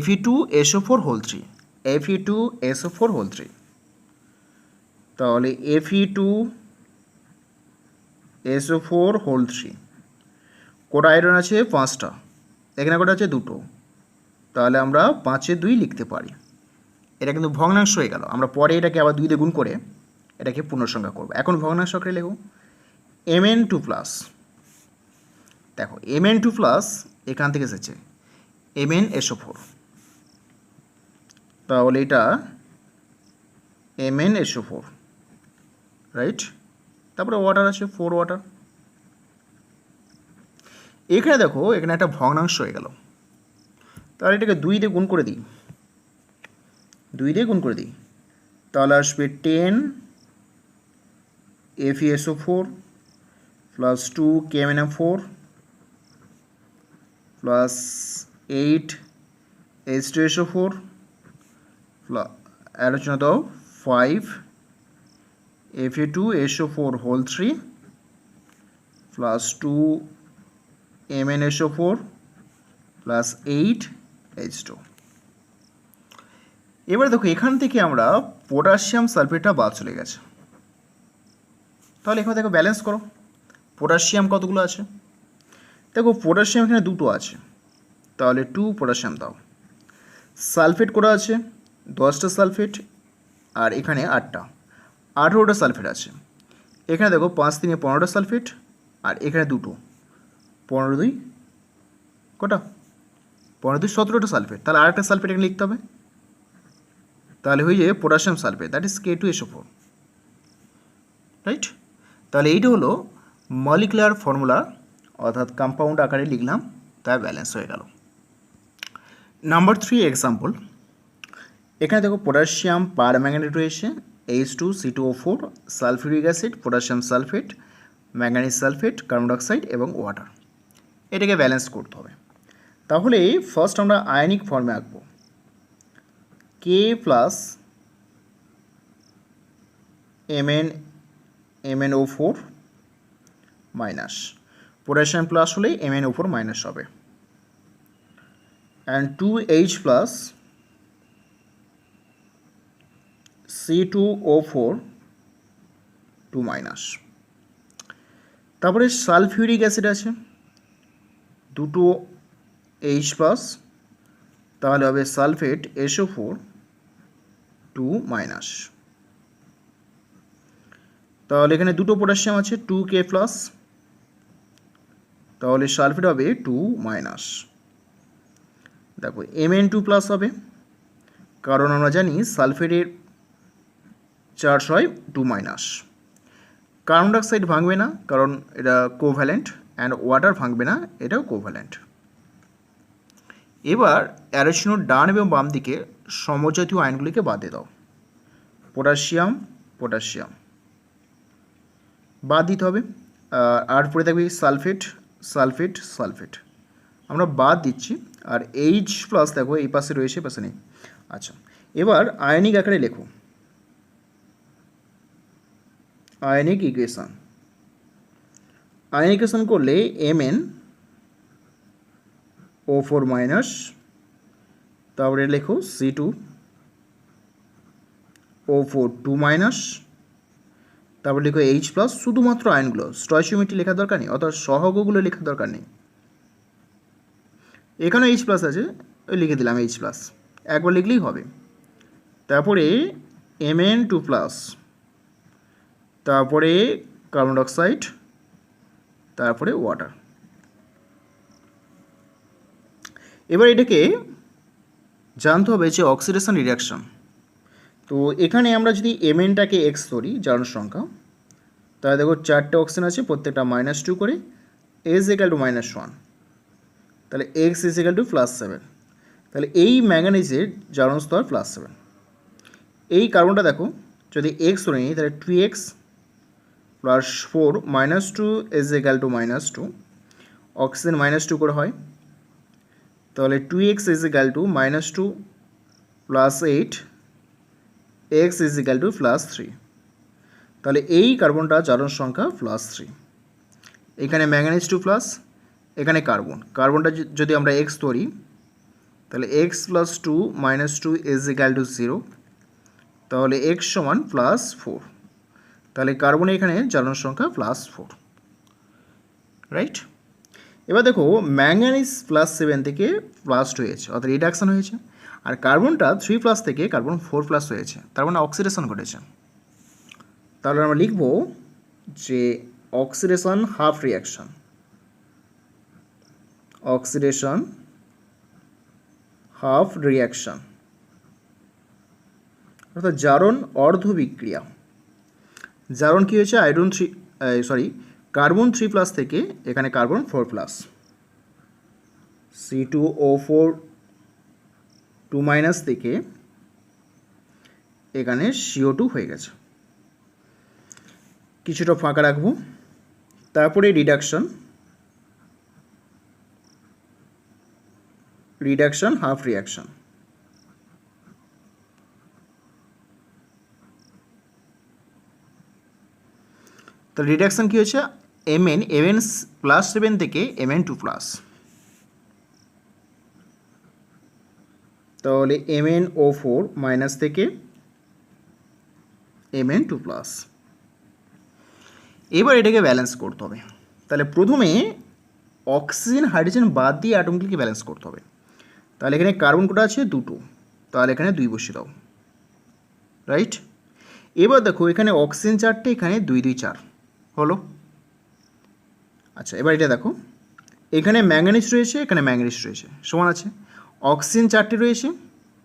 Fe2SO4 হোল 3, Fe2SO4 হোল 3। তাহলে Fe2SO4 হোল 3, কোটা আয়রন আছে 5টা, এখানে কোটা আছে 2টো, তাহলে আমরা 5-এ 2 লিখতে পারি। এটা কিন্তু ভগ্নাংশ হয়ে গেল, আমরা পরে এটাকে আবার 2 দিয়ে গুণ করে এটাকে পূর্ণসংখ্যা করব। এখন ভগ্নাংশ আকারে লিখব Mn2 প্লাস, দেখো Mn2 প্লাস এখান থেকে এসেছে MnSO4, তাহলে এটা MnSO4, রাইট? তারপরে ওয়াটার আছে 4 ওয়াটার। এখানে দেখো এখানে একটা ভগ্নাংশ হয়ে গেল, তাহলে এটাকে 2 দিয়ে গুণ করে দিই, 2 দিয়ে গুণ করে দিই, তাহলে আসবে 10 FeSO4 plus 2 KMnO4 plus 8 H2SO4 আলোচনা দাও 5 Fe2SO4 whole 3 plus 2 MnSO4 plus 8 H2। এবার দেখো এখান থেকে আমরা পটাশিয়াম সালফেটটা বাদ চলে গেছে। তাহলে এখানে দেখো ব্যালেন্স করো, পটাশিয়াম কতগুলো আছে, দেখো পটাশিয়াম এখানে 2টো আছে, তাহলে 2 পটাশিয়াম দাও। সালফেট করা আছে 10টা সালফেট, আর এখানে 8টা, 18টা সালফেট আছে। এখানে দেখো 5 3 15টা সালফেট, আর এখানে 2টো, 15 2 কটা, 15 2 17টা সালফেট, তাহলে আরেকটা সালফেট এখানে লিখতে হবে, তাহলে হয়ে যাবে potassium sulphate, that is K2SO4, right? তাহলে এইটা হলো মলিকুলার ফর্মুলা, অর্থাৎ কম্পাউন্ড আকারে লিখলাম, তা ব্যালেন্স হয়ে গেল। নাম্বার 3 এক্সাম্পল, এখানে দেখো পটাশিয়াম পারম্যাঙ্গানেট রয়েছে, H2C2O4, sulphuric acid, potassium sulphate, manganese sulphate, carbon dioxide এবং ওয়াটার। এটাকে ব্যালেন্স করতে হবে। তাহলে ফার্স্ট আমরা আয়নিক ফর্মে আঁকবো, K plus MnO4 minus, potassium plus হলে MnO4 মাইনাস হবে, and 2H plus C2O4 2 minus. তারপরে সালফিউরিক অ্যাসিড আছে, দুটো H প্লাস, তাহলে হবে সালফেট SO4 2 মাইনাস। তাহলে এখানে দুটো পটাশিয়াম আছে 2K প্লাস, তাহলে সালফেট হবে 2 মাইনাস। দেখো Mn2 প্লাস হবে, কারণ আমরা জানি সালফেটের চার্জ হয় 2 মাইনাস। কার্বন ডাইঅক্সাইড ভাঙবে না, কারণ এটা কোভ্যালেন্ট, অ্যান্ড ওয়াটার ভাঙবে না, এটাও কোভ্যালেন্ট। এবার অ্যারোচিনোর ডান এবং বাম দিকে সমজাতীয় আয়নগুলিকে বাদ দিয়ে দাও, পটাশিয়াম পটাশিয়াম বাদ দিতে হবে, আর পরে থাকবে সালফেট সালফেট সালফেট, আমরা বাদ দিচ্ছি। আর H প্লাস দেখো এই পাশে রয়েছে, পাশে নেই। আচ্ছা, এবার আয়নিক আকারে লেখো, আয়নিক ইকুয়েশন। আয়নিক ইকুয়েশন করলে MnO4 মাইনাস, তারপরে লেখো C2O4 2 মাইনাস, তারপর লেখো H প্লাস, শুধুমাত্র আয়নগুলো, স্টয়চিওমেট্রি লেখার দরকার নেই, অর্থাৎ সহগগুলো লেখার দরকার নেই। এখানে H প্লাস আছে, ওই লিখে দিলাম H প্লাস, একবার লিখলেই হবে। তারপরে Mn2 প্লাস, তারপরে কার্বন ডাইঅক্সাইড, তারপরে ওয়াটার। এবার এটাকে জানতে হবে যে অক্সিডেশন রিঅ্যাকশন। তো এখানে আমরা যদি Mnটাকে X ধরি, জারণ সংখ্যা, তাহলে দেখো 4টে অক্সিজেন আছে, প্রত্যেকটা -2 করে, S = -1, তাহলে X = +7। তাহলে এই ম্যাঙ্গানিজের জারণ স্তর +7। এই কার্বনটা দেখো যদি X ধরে নিই, তাহলে 2X + 4 -2 S = -2, অক্সিজেন -2 করে হয়, তাহলে 2X = -2 + 8, X = +3। তাহলে এই কার্বনটা জারণ সংখ্যা +3। এখানে ম্যাঙ্গানিজ 2 প্লাস, এখানে কার্বনটা যদি আমরা X ধরি, তাহলে X + 2 -2 S = 0, তাহলে X = +4। তাহলে কার্বনে এখানে জারণ সংখ্যা +4, রাইট। এবার দেখো ম্যাঙ্গানিজ +7 থেকে +2 হয়েছে, অর্থাৎ রিডাকশন হয়েছে, আর কার্বনটা 3+ থেকে কার্বন 4+ হয়েছে, তার মানে অক্সিডেশন ঘটেছে। তাহলে আমরা লিখব যে oxidation half reaction, oxidation half reaction, অর্থাৎ জারণ অর্ধ বিক্রিয়া। জারণ কী হয়েছে, কার্বন 3+ থেকে এখানে কার্বন 4+, C2O4 2- থেকে এখানে CO2 হয়ে গেছে, কিছুটা ফাঁকা রাখবো। তারপরে রিডাকশন, রিডাকশন হাফ রিঅ্যাকশন। তো রিডাকশন কী হয়েছে, Mn+7 থেকে Mn2+, তাহলে MnO4 মাইনাস থেকে Mn2+। এবার এটাকে ব্যালেন্স করতে হবে। তাহলে প্রথমে অক্সিজেন হাইড্রোজেন বাদ দিয়ে অ্যাটমগুলিকে ব্যালেন্স করতে হবে। তাহলে এখানে কার্বন কটা আছে, 2টো, তাহলে এখানে 2 বসিয়ে দাও, রাইট। এবার দেখো এখানে অক্সিজেন 4টে, এখানে 2 2 4 হলো। আচ্ছা, এবার এটা দেখো এখানে ম্যাঙ্গানিজ রয়েছে, এখানে ম্যাঙ্গানিজ রয়েছে, সমান আছে। অক্সিজেন 4টে রয়েছে,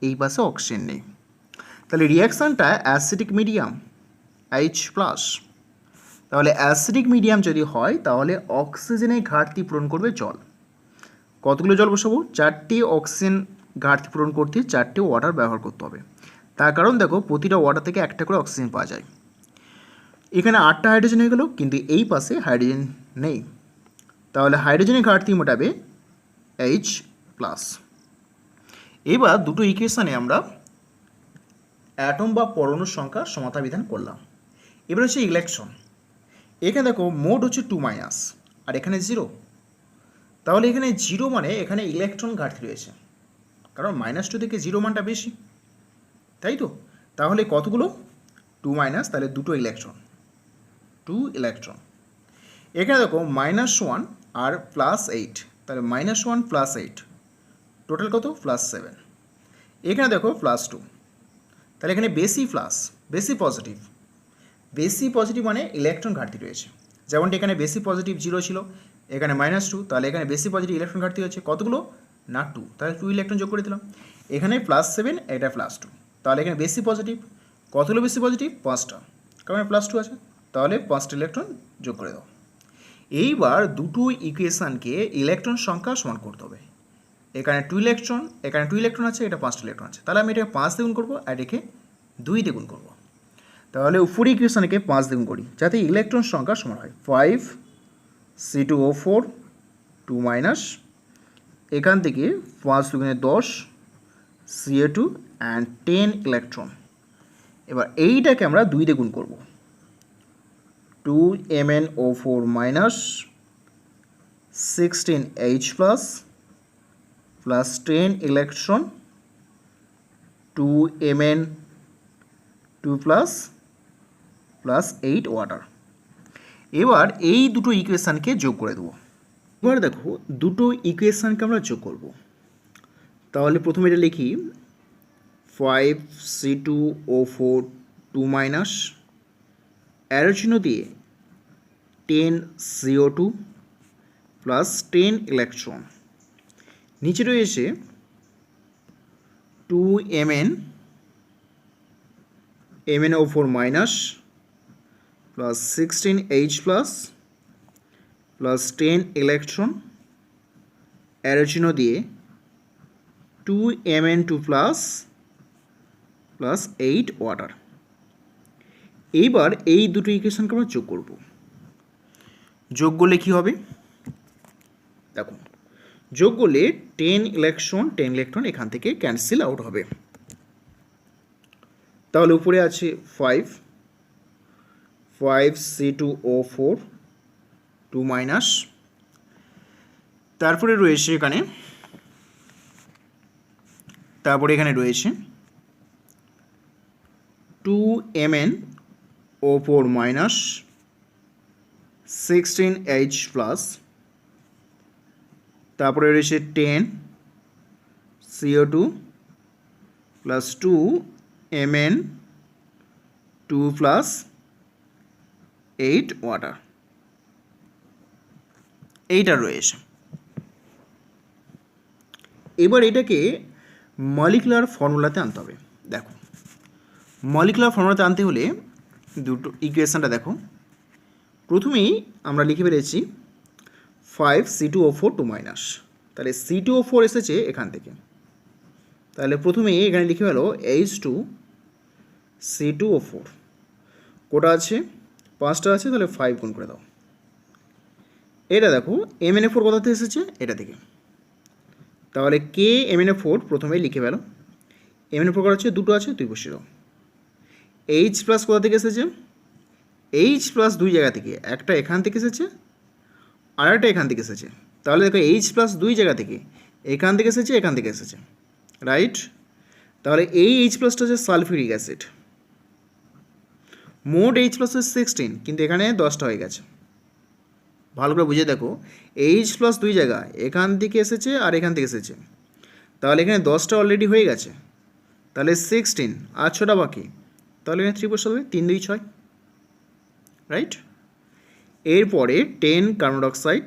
এই পাশে অক্সিজেন নেই, তাহলে রিঅ্যাকশানটা অ্যাসিডিক মিডিয়াম H+। তাহলে অ্যাসিডিক মিডিয়াম যদি হয়, তাহলে অক্সিজেনের ঘাটতি পূরণ করবে জল। কতগুলো জল বসাবো, 4টি অক্সিজেন ঘাটতি পূরণ করতে 4টে ওয়াটার ব্যবহার করতে হবে। তার কারণ দেখো প্রতিটা ওয়াটার থেকে একটা করে অক্সিজেন পাওয়া যায়। এখানে 8টা হাইড্রোজেন হয়ে গেল, কিন্তু এই পাশে হাইড্রোজেন নেই, তাহলে হাইড্রোজেনের ঘাটতি মেটাবে H+। এবার দুটো ইকুয়েশনে আমরা অ্যাটম বা পরমাণুর সংখ্যা সমতা বিধান করলাম। এবার হচ্ছে ইলেকট্রন। এখানে দেখো মোট হচ্ছে 2- আর এখানে 0, তাহলে এখানে 0 মানে এখানে ইলেকট্রন ঘাটতি রয়েছে, কারণ -2 থেকে 0 মানটা বেশি, তাই তো। তাহলে কতগুলো 2-, তাহলে দুটো ইলেকট্রন, 2 ইলেকট্রন। এখানে দেখো -1 আর +8, তাহলে -1 + 8 টোটাল কত +7। এখানে দেখো +2, তাহলে এখানে বেশি পজিটিভ মানে ইলেকট্রন ঘাটতি রয়েছে। যেমনটি এখানে বেশি পজিটিভ 0 ছিল, এখানে -2, তাহলে এখানে বেশি পজিটিভ ইলেকট্রন ঘাটতি হচ্ছে কতগুলো না 2, তাহলে 2 ইলেকট্রন যোগ করে দিলাম। এখানে +7, এটা +2, তাহলে এখানে বেশি পজিটিভ কতগুলো বেশি পজিটিভ 5টা, কারণ +2 আছে, তাহলে 5টা ইলেকট্রন যোগ করে দাও। এইবার দুটো ইকুয়েশনকে ইলেকট্রন সংখ্যা সমান করতে হবে। এখানে 2 ইলেকট্রন, এখানে 2 ইলেকট্রন আছে, এটা 5টা ইলেকট্রন আছে, তাহলে আমি এটাকে 5 দিয়ে গুণ করবো আর এটাকে 2 দিয়ে গুণ করবো। তাহলে উপরে ইকুয়েশনকে 5 দিয়ে গুণ করি যাতে ইলেকট্রন সংখ্যা সমান হয়। 5 C2O4 2-, এখান থেকে 5 × 10 Ca2 অ্যান্ড 10 ইলেকট্রন। এবার এইটাকে আমরা 2 দিয়ে গুণ করবো। 2MnO4- 16H+ plus 10 electron 2Mn2+ plus 8 water. এবার এই দুটো ইকুয়েশনকে যোগ করে দেবো। এবার দেখো দুটো ইকুয়েশনকে আমরা যোগ করব। তাহলে প্রথমে এটা লিখি 5C2O4 2-, অ্যারো চিহ্ন দিয়ে 10 CO2 প্লাস 10 ইলেকট্রন, নিচে রয়েছে 2MnO4- plus 16H+ plus 10 electron, arrow চিহ্ন দিয়ে 2Mn2+ প্লাস 8 ওয়াটার। এইবার এই দুটো ইকুয়েশনকে আমরা যোগ করব। যোগ করলে কী হবে দেখো, যোগ করলে 10 ইলেকট্রন এখান থেকে ক্যান্সেল আউট হবে। তাহলে উপরে আছে 5C2O4 2-, তারপরে রয়েছে এখানে রয়েছে 2MnO4- 16H+, তারপরে রয়েছে 10 CO2 plus 2Mn2 plus 8 water, এইটা রয়েছে। এবার এটাকে মলিকুলার ফর্মুলাতে আনতে হবে। দেখো মলিকুলার ফর্মুলাতে আনতে হলে দুটো ইকুয়েশনটা দেখো, প্রথমেই আমরা লিখে ফেলেছি 5C2O4 2-, তাহলে C2O4 এসেছে এখান থেকে, তাহলে প্রথমেই এখানে লিখে ফেলো H2C2O4, কোটা আছে 5টা আছে, তাহলে 5 গুণ করে দাও। এটা দেখো MnO4 কোথা থেকে এসেছে এটা থেকে, তাহলে KMnO4 প্রথমেই লিখে ফেলো। MnO4 করা আছে দুটো আছে, 2 বসিয়ে দাও। H+ কোথা থেকে এসেছে, H+ 2 জায়গা থেকে, একটা এখান থেকে এসেছে আর একটা এখান থেকে এসেছে, তাহলে দেখো H+ 2 জায়গা থেকে, এখান থেকে এসেছে এখান থেকে এসেছে, রাইট। তাহলে এই H+ হচ্ছে সালফিউরিক অ্যাসিড, মোট H+ হচ্ছে 16, কিন্তু এখানে 10টা হয়ে গেছে। ভালো করে বুঝে দেখো, H+ 2 জায়গা এখান থেকে এসেছে আর এখান থেকে এসেছে, তাহলে এখানে 10টা অলরেডি হয়ে গেছে, তাহলে 16 আর 6টা বাকি, তাহলে এখানে 3 বসে হবে, 3 2 6, রাইট। এরপরে 10 carbon dioxide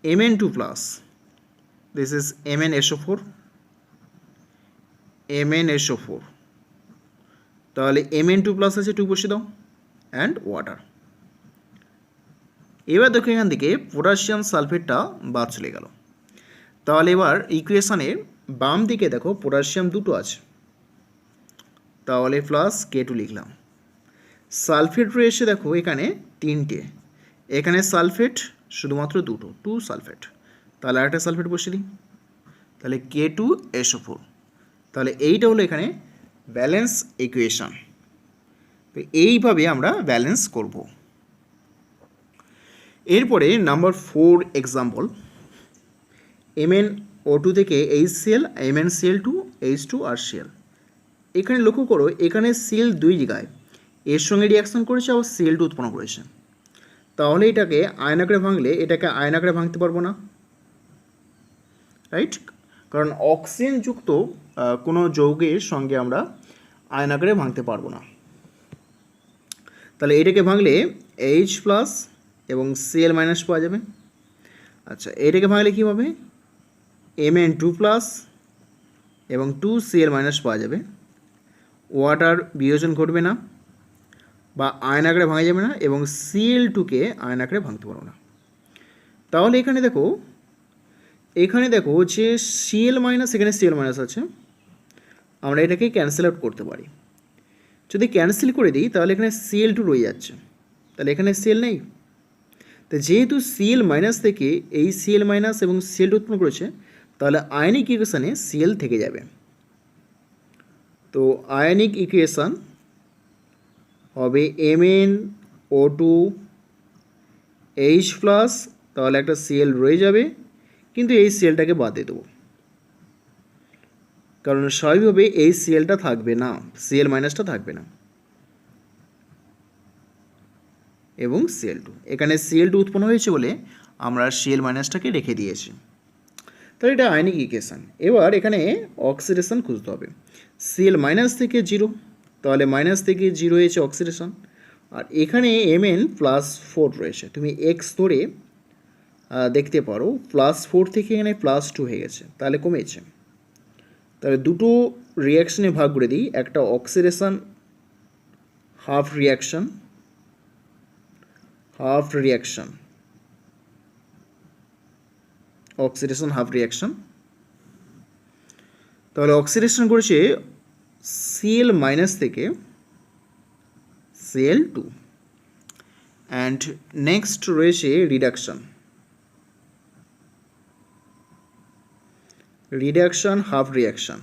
Mn2+, this is MnSO4, তাহলে Mn2+ আছে 2 বসে দাও অ্যান্ড ওয়াটার। এবার দেখো এখান থেকে পটাশিয়াম সালফেটটা বাদ চলে গেল, তাহলে এবার ইকুয়েশনের বাম দিকে দেখো পটাশিয়াম দুটো আছে, তাহলে প্লাস K2 লিখলাম। সালফেট রয়েছে দেখো এখানে তিনটে, এখানে সালফেট শুধুমাত্র দুটো, 2 সালফেট, তাহলে আরেকটা সালফেট বসিয়ে দিই, তাহলে K2SO4। তাহলে এইটা হলো এখানে ব্যালেন্স ইকুয়েশন। তো এইভাবে আমরা ব্যালেন্স করব। এরপরে নাম্বার 4 এক্সাম্পল, MnO2 থেকে HCl, MnCl2, H2 আর Cl। এখানে লক্ষ্য করো এখানে Cl দুই জায়গায় এর সঙ্গে রিয়াকশন করেছে আবার Cl2 উৎপন্ন করেছে, তাহলে এটাকে আয়ন আকারে ভাঙলে এটাকে আয়ন আকারে ভাঙতে পারবো না, রাইট? কারণ অক্সিজেনযুক্ত কোনো যৌগের সঙ্গে আমরা আয়ন আকারে ভাঙতে পারবো না। তাহলে এটাকে ভাঙলে H প্লাস এবং Cl মাইনাস পাওয়া যাবে। আচ্ছা, এটাকে ভাঙলে কী হবে? Mn2 প্লাস এবং 2Cl মাইনাস পাওয়া যাবে। ওয়াটার বিয়োজন ঘটবে না বা আয়ন আকারে ভাঙা যাবে না, এবং Cl2কে আয়ন আকারে ভাঙতে পারবো না। তাহলে এখানে দেখো যে Cl মাইনাস, এখানে Cl মাইনাস আছে, আমরা এটাকে ক্যান্সেল আউট করতে পারি। যদি ক্যান্সেল করে দিই তাহলে এখানে Cl2 রয়ে যাচ্ছে, তাহলে এখানে Cl নেই। তো যেহেতু Cl মাইনাস থেকে এই Cl মাইনাস এবং Cl2 উৎপন্ন করেছে, তাহলে আয়নিক ইকুয়েশানে Cl থেকে যাবে। তো আয়নিক ইকুয়েশান হবে MnO2 H প্লাস, তাহলে একটা Cl রয়ে যাবে, কিন্তু এই Clটাকে বাদ দিয়ে দেবো, কারণ স্বাভাবিকভাবে এই Clটা থাকবে না, Cl মাইনাসটা থাকবে না, এবং Cl2, এখানে Cl2 উৎপন্ন হয়েছে বলে আমরা Cl মাইনাসটাকে রেখে দিয়েছি। তাহলে এটা আয়নিক ইকুয়েশান। এবার এখানে অক্সিডেশন খুঁজতে হবে। Cl মাইনাস থেকে 0, তাহলে মাইনাস থেকে 0 হয়েছে অক্সিডেশন, আর এখানে Mn+4 রয়েছে, তুমি X ধরে দেখতে পারো +4 থেকে এখানে +2 হয়ে গেছে, তাহলে কমেছে। তাহলে দুটো রিয়াকশানে ভাগ করে দিই, একটা oxidation half reaction, oxidation half reaction. তাহলে অক্সিডেশন করেছে Cl মাইনাস থেকে Cl2, অ্যান্ড নেক্সট রয়েছে রিডাকশান হাফ রিয়াকশান।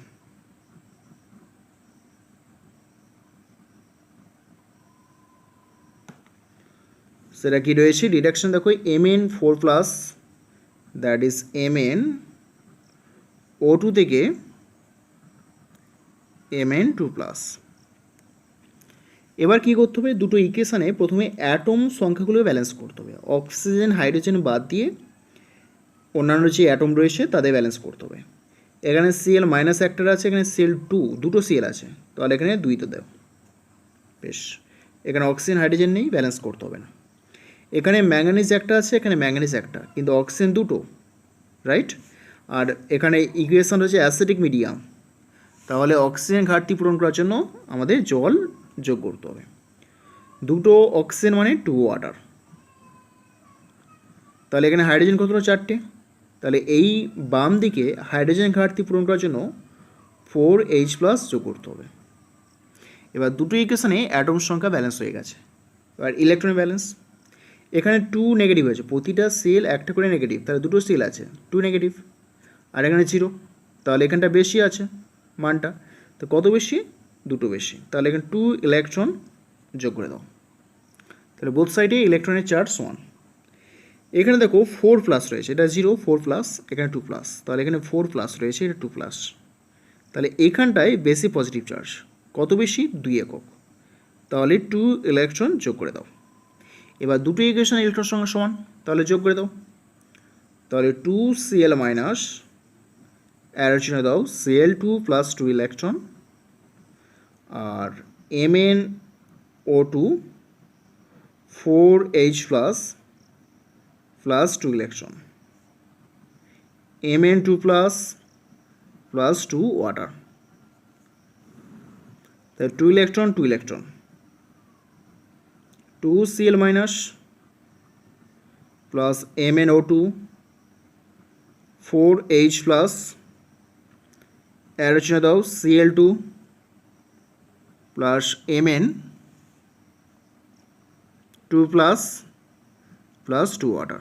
সেটা কি রয়েছে? রিডাকশান দেখো Mn4 plus, that is MnO2 থেকে Mn2 প্লাস। এবার কী করতে হবে? দুটো ইকুয়েশানে প্রথমে অ্যাটম সংখ্যাগুলো ব্যালেন্স করতে হবে, অক্সিজেন হাইড্রোজেন বাদ দিয়ে অন্যান্য যে অ্যাটম রয়েছে তাদের ব্যালেন্স করতে হবে। এখানে Cl মাইনাস একটা আছে, এখানে Cl2 দুটো Cl আছে, তাহলে এখানে 2 তো দেব, বেশ। এখানে অক্সিজেন হাইড্রোজেন নেই, ব্যালেন্স করতে হবে না। এখানে ম্যাঙ্গানিজ একটা আছে, এখানে ম্যাঙ্গানিজ একটা, কিন্তু অক্সিজেন দুটো, রাইট? আর এখানে ইকুয়েশান রয়েছে অ্যাসিডিক মিডিয়াম, তাহলে অক্সিজেন ঘাটতি পূরণ করার জন্য আমাদের জল যোগ করতে হবে। দুটো অক্সিজেন মানে 2 ওয়াটার, তাহলে এখানে হাইড্রোজেন কত হলো? 4টে, তাহলে এই বাম দিকে হাইড্রোজেন ঘাটতি পূরণ করার জন্য 4H প্লাস যোগ করতে হবে। এবার দুটো ইকুয়েশানে অ্যাটম সংখ্যা ব্যালেন্স হয়ে গেছে। এবার ইলেকট্রনের ব্যালেন্স, এখানে 2 নেগেটিভ হয়েছে, প্রতিটা সেল একটা করে নেগেটিভ, তাহলে দুটো সেল আছে 2 নেগেটিভ, আর এখানে 0, তাহলে এখানটা বেশি আছে মানটা, তো কত বেশি? দুটো বেশি, তাহলে এখানে 2 ইলেকট্রন যোগ করে দাও। তাহলে বোথ সাইডে ইলেকট্রনের চার্জ 1। এখানে দেখো 4 প্লাস রয়েছে, এটা 0, 4 প্লাস, এখানে 2 প্লাস, তাহলে এখানে 4 প্লাস রয়েছে, এটা 2 প্লাস, তাহলে এখানটায় বেশি পজিটিভ চার্জ, কত বেশি? 2 একক, তাহলে 2 ইলেকট্রন যোগ করে দাও। এবার দুটো ইকুয়েশন ইলেকট্রন সঙ্গে সমান, তাহলে যোগ করে দাও, তাহলে 2Cl মাইনাস, অ্যারো চিহ্ন দাও, Cl2 প্লাস 2 ইলেকট্রন, আর MnO2 4H plus plus 2 electron, Mn2 plus plus 2 water, তাহলে 2 electron 2 electron, 2Cl minus plus MnO2 4H plus arrow চিহ্ন দাও Cl2 plus Mn 2 plus 2 water,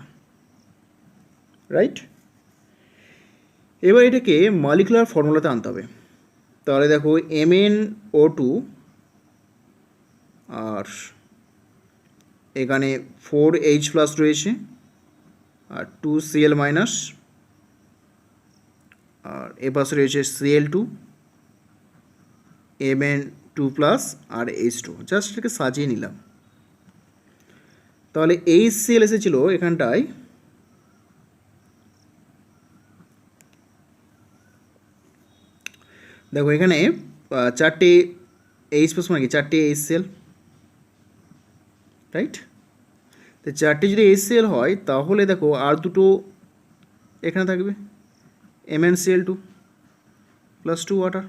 right. এবার এটাকে মলিকুলার ফর্মুলাতে আনতে হবে। তাহলে দেখো MnO2 আর এখানে 4H প্লাস রয়েছে আর 2Cl মাইনাস, আর এ পাশে রয়েছে Cl2 Mn2 প্লাস আর H2, জাস্ট এটাকে সাজিয়ে নিলাম। তাহলে HCl এসেছিল এখানটায় দেখো এখানে 4টে H প্লাস মানে কি 4টে HCl, রাইট। তো 4টে যদি HCl হয় তাহলে দেখো আর দুটো এখানে থাকবে MnCl2 প্লাস 2 ওয়াটার।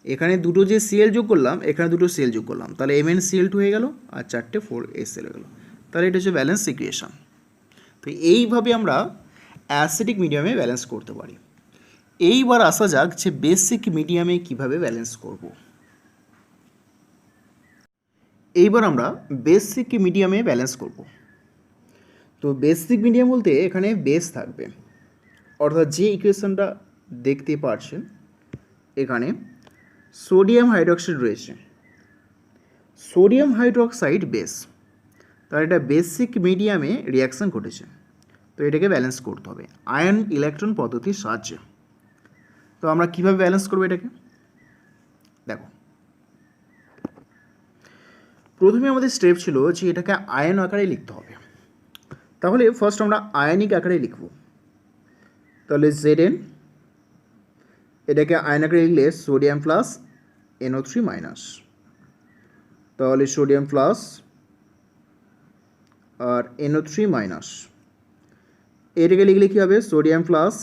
এখানে দুটো যে Cl যোগ করলাম, এখানে দুটো Cl যোগ করলাম, তাহলে MnCl2 হয়ে গেল আর 4টে 4HCl হয়ে গেল। তাহলে এটা হচ্ছে ব্যালেন্স ইকুয়েশন। তো এইভাবে আমরা অ্যাসিডিক মিডিয়ামে ব্যালেন্স করতে পারি। এইবার আসা যাক যে বেসিক মিডিয়ামে কিভাবে ব্যালেন্স করব। এইবার আমরা বেসিক মিডিয়ামে ব্যালেন্স করব। তো বেসিক মিডিয়াম বলতে এখানে বেস থাকবে, অর্থাৎ যে ইকুয়েশনটা দেখতে পাচ্ছেন এখানে সোডিয়াম হাইড্রোক্সাইড রয়েছে, সোডিয়াম হাইড্রোক্সাইড বেস, তার এটা বেসিক মিডিয়ামে রিয়াকশান ঘটেছে। তো এটাকে ব্যালেন্স করতে হবে আয়ন ইলেকট্রন পদ্ধতির সাহায্যে। তো আমরা কিভাবে ব্যালেন্স করবো এটাকে দেখো। প্রথমে আমাদের স্টেপ ছিল যে এটাকে আয়ন আকারে লিখতে হবে। তাহলে ফার্স্ট আমরা আয়নিক আকারে লিখব। তাহলে Zn, এটাকে আয়ন আকারে লিখলে সোডিয়াম প্লাস NO3 মাইনাস, তাহলে সোডিয়াম প্লাস আর NO3 মাইনাস। এটাকে লিখলে কী হবে সোডিয়াম প্লাস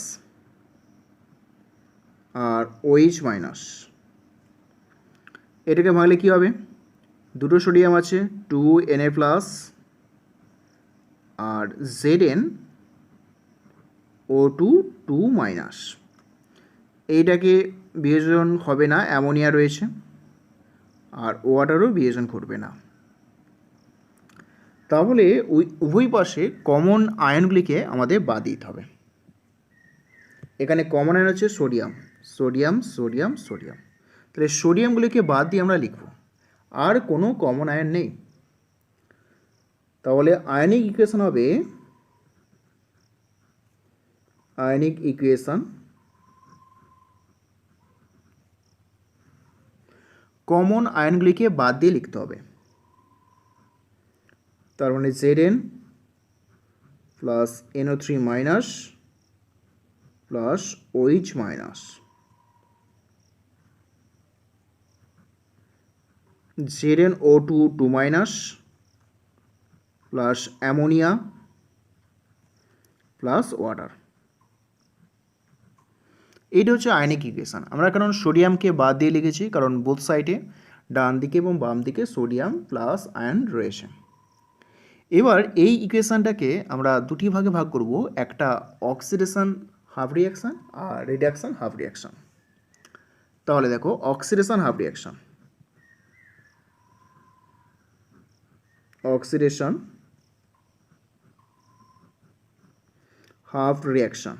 আর OH মাইনাস। এটাকে ভাঙলে কী হবে, দুটো সোডিয়াম আছে 2Na প্লাস আর ZnO2 2 মাইনাস। এইটাকে বিয়োজন হবে না, অ্যামোনিয়া রয়েছে, আর ওয়াটারও বিয়োজন করবে না। তাহলে উভয় পাশে কমন আয়নগুলিকে আমাদের বাদ দিতে হবে। এখানে কমন আয়ন হচ্ছে সোডিয়াম, সোডিয়াম সোডিয়াম সোডিয়াম, তাহলে সোডিয়ামগুলিকে বাদ দিয়ে আমরা লিখব, আর কোনো কমন আয়ন নেই। তাহলে আয়নিক ইকুয়েশন হবে আয়নিক ইকুয়েশন কমন আয়নগুলিকে বাদ দিয়ে লিখতে হবে। তার মানে Zn plus NO3 minus plus OH minus, ZnO2 2 minus plus ammonia plus water. এইটা হচ্ছে আয়নিক ইকুয়েশন। আমরা কারণ সোডিয়ামকে বাদ দিয়ে লিখেছি, কারণ বোথ সাইডে ডান দিকে এবং বাম দিকে সোডিয়াম প্লাস আয়ন রয়েছে। এবার এই ইকুয়েশনটাকে আমরা দুটি ভাগে ভাগ করব, একটা অক্সিডেশন হাফ রিয়াকশান আর রিডাকশান হাফ রিয়াকশান। তাহলে দেখো oxidation half reaction, oxidation half reaction.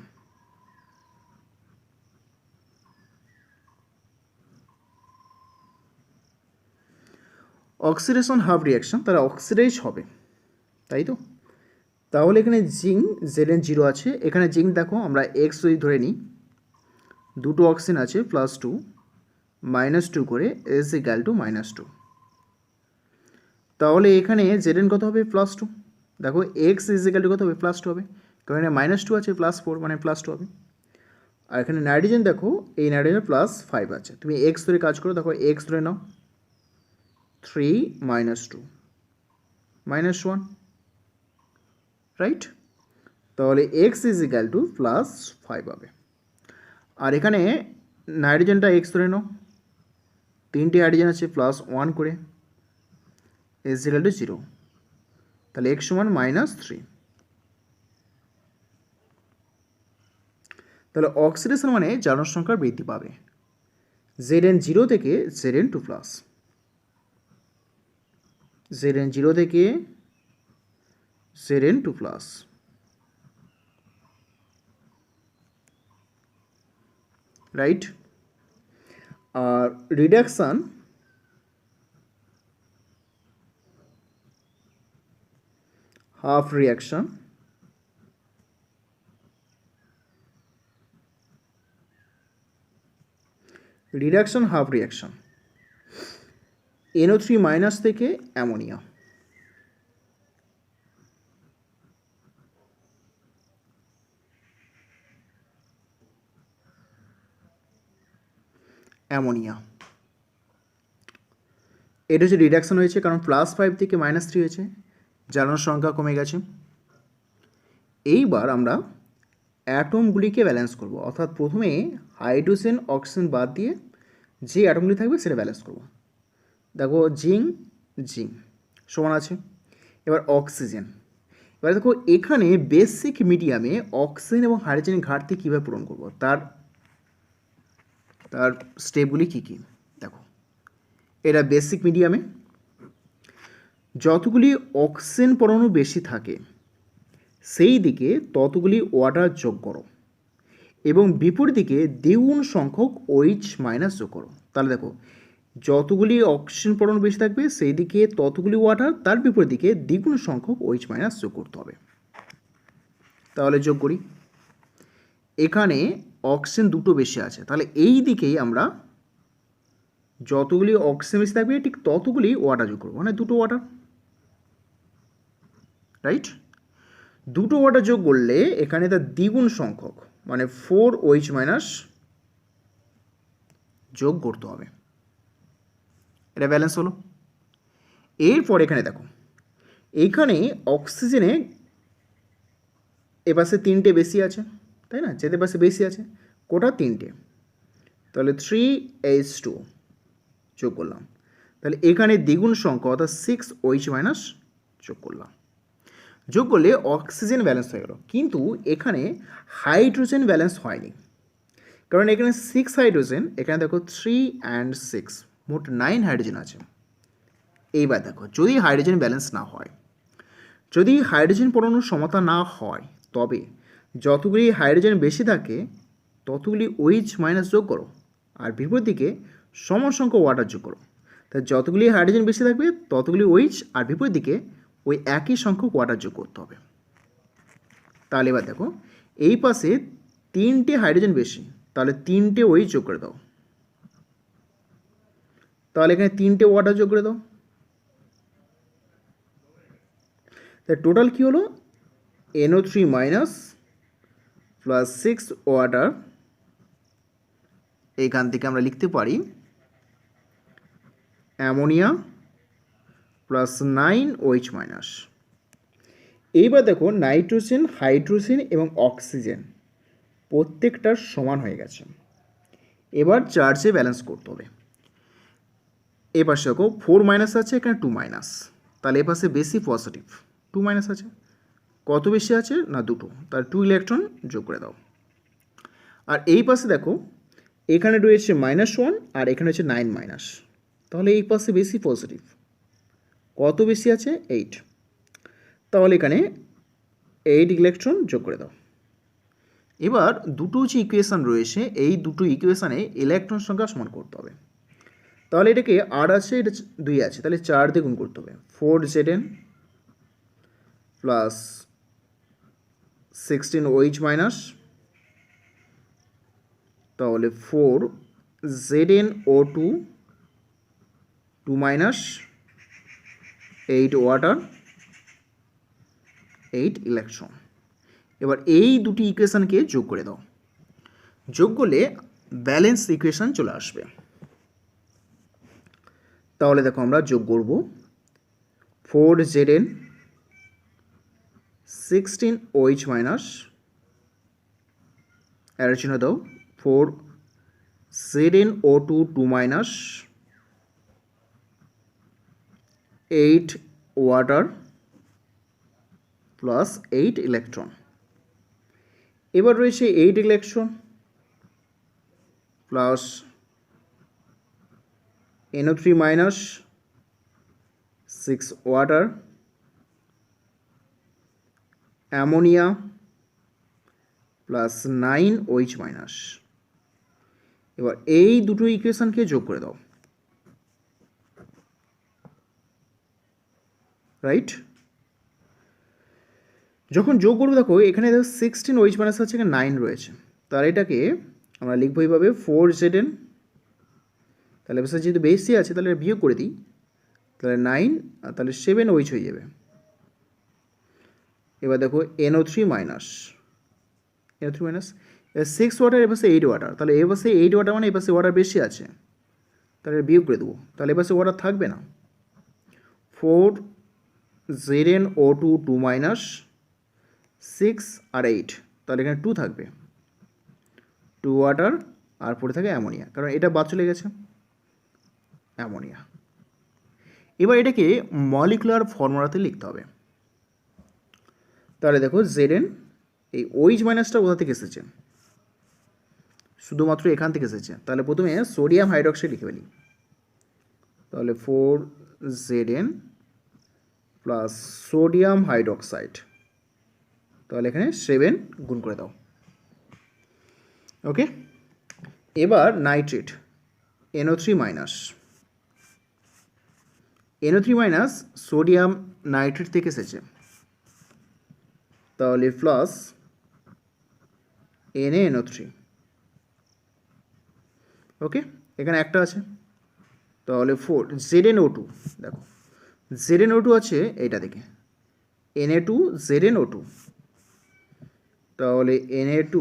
Oxidation half reaction তারা অক্সিডাইজ হবে, তাই তো। তাহলে এখানে জিঙ্ক Zn0 আছে, এখানে জিঙ্ক দেখো আমরা X যদি ধরে নিই, দুটো অক্সিজেন আছে +2 -2 করে S=2 -2। তাহলে এখানে Zn কত হবে +2, দেখো X= কত হবে +2 হবে, কারণ এখানে -2 আছে +4 মানে +2 হবে। আর এখানে নাইট্রোজেন দেখো, এই নাইট্রোজেন +5 আছে, তুমি X ধরে কাজ করো, দেখো X ধরে নাও 3 -2 -1, রাইট। তাহলে X=+5 হবে। আর এখানে নাইট্রোজেনটা X ধরে নাও, তিনটে হাইড্রোজেন আছে +1 করে, S=0, তাহলে X = -3। তাহলে অক্সিডেশন মানে জারণ সংখ্যা বৃদ্ধি পাবে, Zn0 থেকে Zn2 প্লাস, Zn0 থেকে Zn2 প্লাস, রাইট। আর reduction half reaction, reduction half reaction, NO3 minus থেকে অ্যামোনিয়া, অ্যামোনিয়া, এটা হচ্ছে রিডাকশন হয়েছে কারণ +5 থেকে -3 হয়েছে, জ্বালানোর সংখ্যা কমে গেছে। এইবার আমরা অ্যাটমগুলিকে ব্যালেন্স করব, অর্থাৎ প্রথমে হাইড্রোজেন অক্সিজেন বাদ দিয়ে যে অ্যাটমগুলি থাকবে সেটা ব্যালেন্স করব। দেখো জিঙ্ক জিঙ্ক সমান আছে। এবার অক্সিজেন, এবার দেখো এখানে বেসিক মিডিয়ামে অক্সিজেন এবং হাইড্রোজেনের ঘাটতি কীভাবে পূরণ করব তার স্টেপগুলি কী কী দেখো। এটা বেসিক মিডিয়ামে যতগুলি অক্সিজেন পরমাণু বেশি থাকে সেই দিকে ততগুলি ওয়াটার যোগ করো এবং বিপরীত দিকে দ্বিগুণ সংখ্যক OH মাইনাস যোগ করো। তাহলে দেখো যতগুলি অক্সিজেন পরমাণু বেশি থাকবে সেই দিকে ততগুলি ওয়াটার, তার বিপরীত দিকে দ্বিগুণ সংখ্যক OH মাইনাস যোগ করতে হবে। তাহলে যোগ করি, এখানে অক্সিজেন দুটো বেশি আছে, তাহলে এই দিকেই আমরা যতগুলি অক্সিজেন বেশি থাকবে ঠিক ততগুলি ওয়াটার যোগ করবো, মানে দুটো ওয়াটার, রাইট। দুটো ওয়াটার যোগ করলে এখানে তার দ্বিগুণ সংখ্যক মানে 4OH মাইনাস যোগ করতে হবে। এটা ব্যালেন্স হলো। এরপর এখানে দেখো এইখানে অক্সিজেনে এপাশে 3টে বেশি আছে, তাই না, যেতে পাশে বেশি আছে কোটা 3টে, তাহলে 3H2 যোগ করলাম, তাহলে এখানে দ্বিগুণ সংখ্যা অর্থাৎ 6OH মাইনাস যোগ করলাম। যোগ করলে অক্সিজেন ব্যালেন্স হয়ে গেল, কিন্তু এখানে হাইড্রোজেন ব্যালেন্স হয়নি, কারণ এখানে 6 হাইড্রোজেন, এখানে দেখো 3 and 6 মোট 9 হাইড্রোজেন আছে। এইবার দেখো যদি হাইড্রোজেন ব্যালেন্স না হয়, যদি হাইড্রোজেন পরমাণুর সমতা না হয়, তবে যতগুলি হাইড্রোজেন বেশি থাকে ততগুলি OH মাইনাস যোগ করো আর বিপরীত দিকে সমান সংখ্যক ওয়াটার যোগ করো। তাই যতগুলি হাইড্রোজেন বেশি থাকবে ততগুলি OH আর বিপরীত দিকে ওই একই সংখ্যক ওয়াটার যোগ করতে হবে। তাহলে এবার দেখো এই পাশে 3টে হাইড্রোজেন বেশি, তাহলে 3টে OH যোগ করে দাও, তাহলে এখানে 3টে ওয়াটার যোগ করে দাও, তাই টোটাল কী হলো NO3 মাইনাস প্লাস 6 ওয়াটার, এইখান থেকে আমরা লিখতে পারি অ্যামোনিয়া প্লাস 9OH মাইনাস। এইবার দেখো নাইট্রোজেন, হাইড্রোজেন এবং অক্সিজেন প্রত্যেকটার সমান হয়ে গেছে। এবার চার্জে ব্যালেন্স করতে হবে। এপাশে দেখো 4 মাইনাস আছে, এখানে 2 মাইনাস, তাহলে এপাশে বেশি পজিটিভ, 2 মাইনাস আছে, কত বেশি আছে না 2টো, তার 2 ইলেকট্রন যোগ করে দাও। আর এই পাশে দেখো এখানে রয়েছে -1 আর এখানে হচ্ছে 9 মাইনাস, তাহলে এই পাশে বেশি পজিটিভ, কত বেশি আছে 8, তাহলে এখানে 8 ইলেকট্রন যোগ করে দাও। এবার দুটো যে ইকুয়েশান রয়েছে এই দুটো ইকুয়েশানে ইলেকট্রন সংখ্যা সমান করতে হবে। তাহলে এটাকে 8 আছে, এটা 2 আছে, তাহলে 4 দিয়ে গুণ করতে হবে, 4Zn প্লাস 16OH মাইনাস, তাহলে 4ZnO2 2 মাইনাস 8 ওয়াটার 8 ইলেকট্রন। এবার এই দুটি ইকুয়েশানকে যোগ করে দাও, যোগ করলে ব্যালেন্স ইকুয়েশান চলে আসবে। তাহলে দেখো আমরা যোগ করব 4Zn 16OH মাইনাস, এর চিহ্ন দাও, 4ZnO2 2 minus 8 water plus 8 electron. এবার রয়েছে 8 electron plus NO3 minus 6 water ammonia plus 9 OH minus. এবার এই দুটো ইকুয়েশনকে যোগ করে দাও, রাইট? যখন যোগ করবো দেখো এখানে দেখো 16 OH মাইনাস আছে, এখানে 9 রয়েছে, তাহলে এটাকে আমরা লিখবো এইভাবে 4Zn। তাহলে এবার যেহেতু বেশি আছে তাহলে বিয়োগ করে দিই, তাহলে 9 আর তাহলে 7 OH হয়ে যাবে। এবার দেখো NO3 মাইনাস এবার 6 ওয়াটার, এবার 8 ওয়াটার, তাহলে এবার 8 ওয়াটার মানে এবার ওয়াটার বেশি আছে, তাহলে বিয়োগ করে দেবো, তাহলে এবার ওয়াটার থাকবে না। 4ZnO2 2 মাইনাস 6 আর 8, তাহলে এখানে 2 থাকবে, 2 ওয়াটার আর পরে থাকে অ্যামোনিয়া, কারণ এটা বাদ চলে গেছে অ্যামোনিয়া। এবার এটাকে মলিকুলার ফর্মুলাতে লিখতে হবে। তাহলে দেখো Zn এই OH মাইনাসটা কোথা থেকে এসেছে, শুধুমাত্র এখান থেকে এসেছে, তাহলে প্রথমে সোডিয়াম হাইড্রক্সাইড লিখে ফেলি। তাহলে 4Zn প্লাস সোডিয়াম হাইড্রক্সাইড, তাহলে এখানে 7 গুণ করে দাও। ওকে, এবার nitrate NO3 minus sodium nitrate থেকে এসেছে, তাহলে প্লাস NaNO3। ওকে, এখানে একটা আছে, তাহলে 4 ZnO2, দেখো ZnO2 আছে এইটা থেকে Na2 ZnO2, তাহলে Na2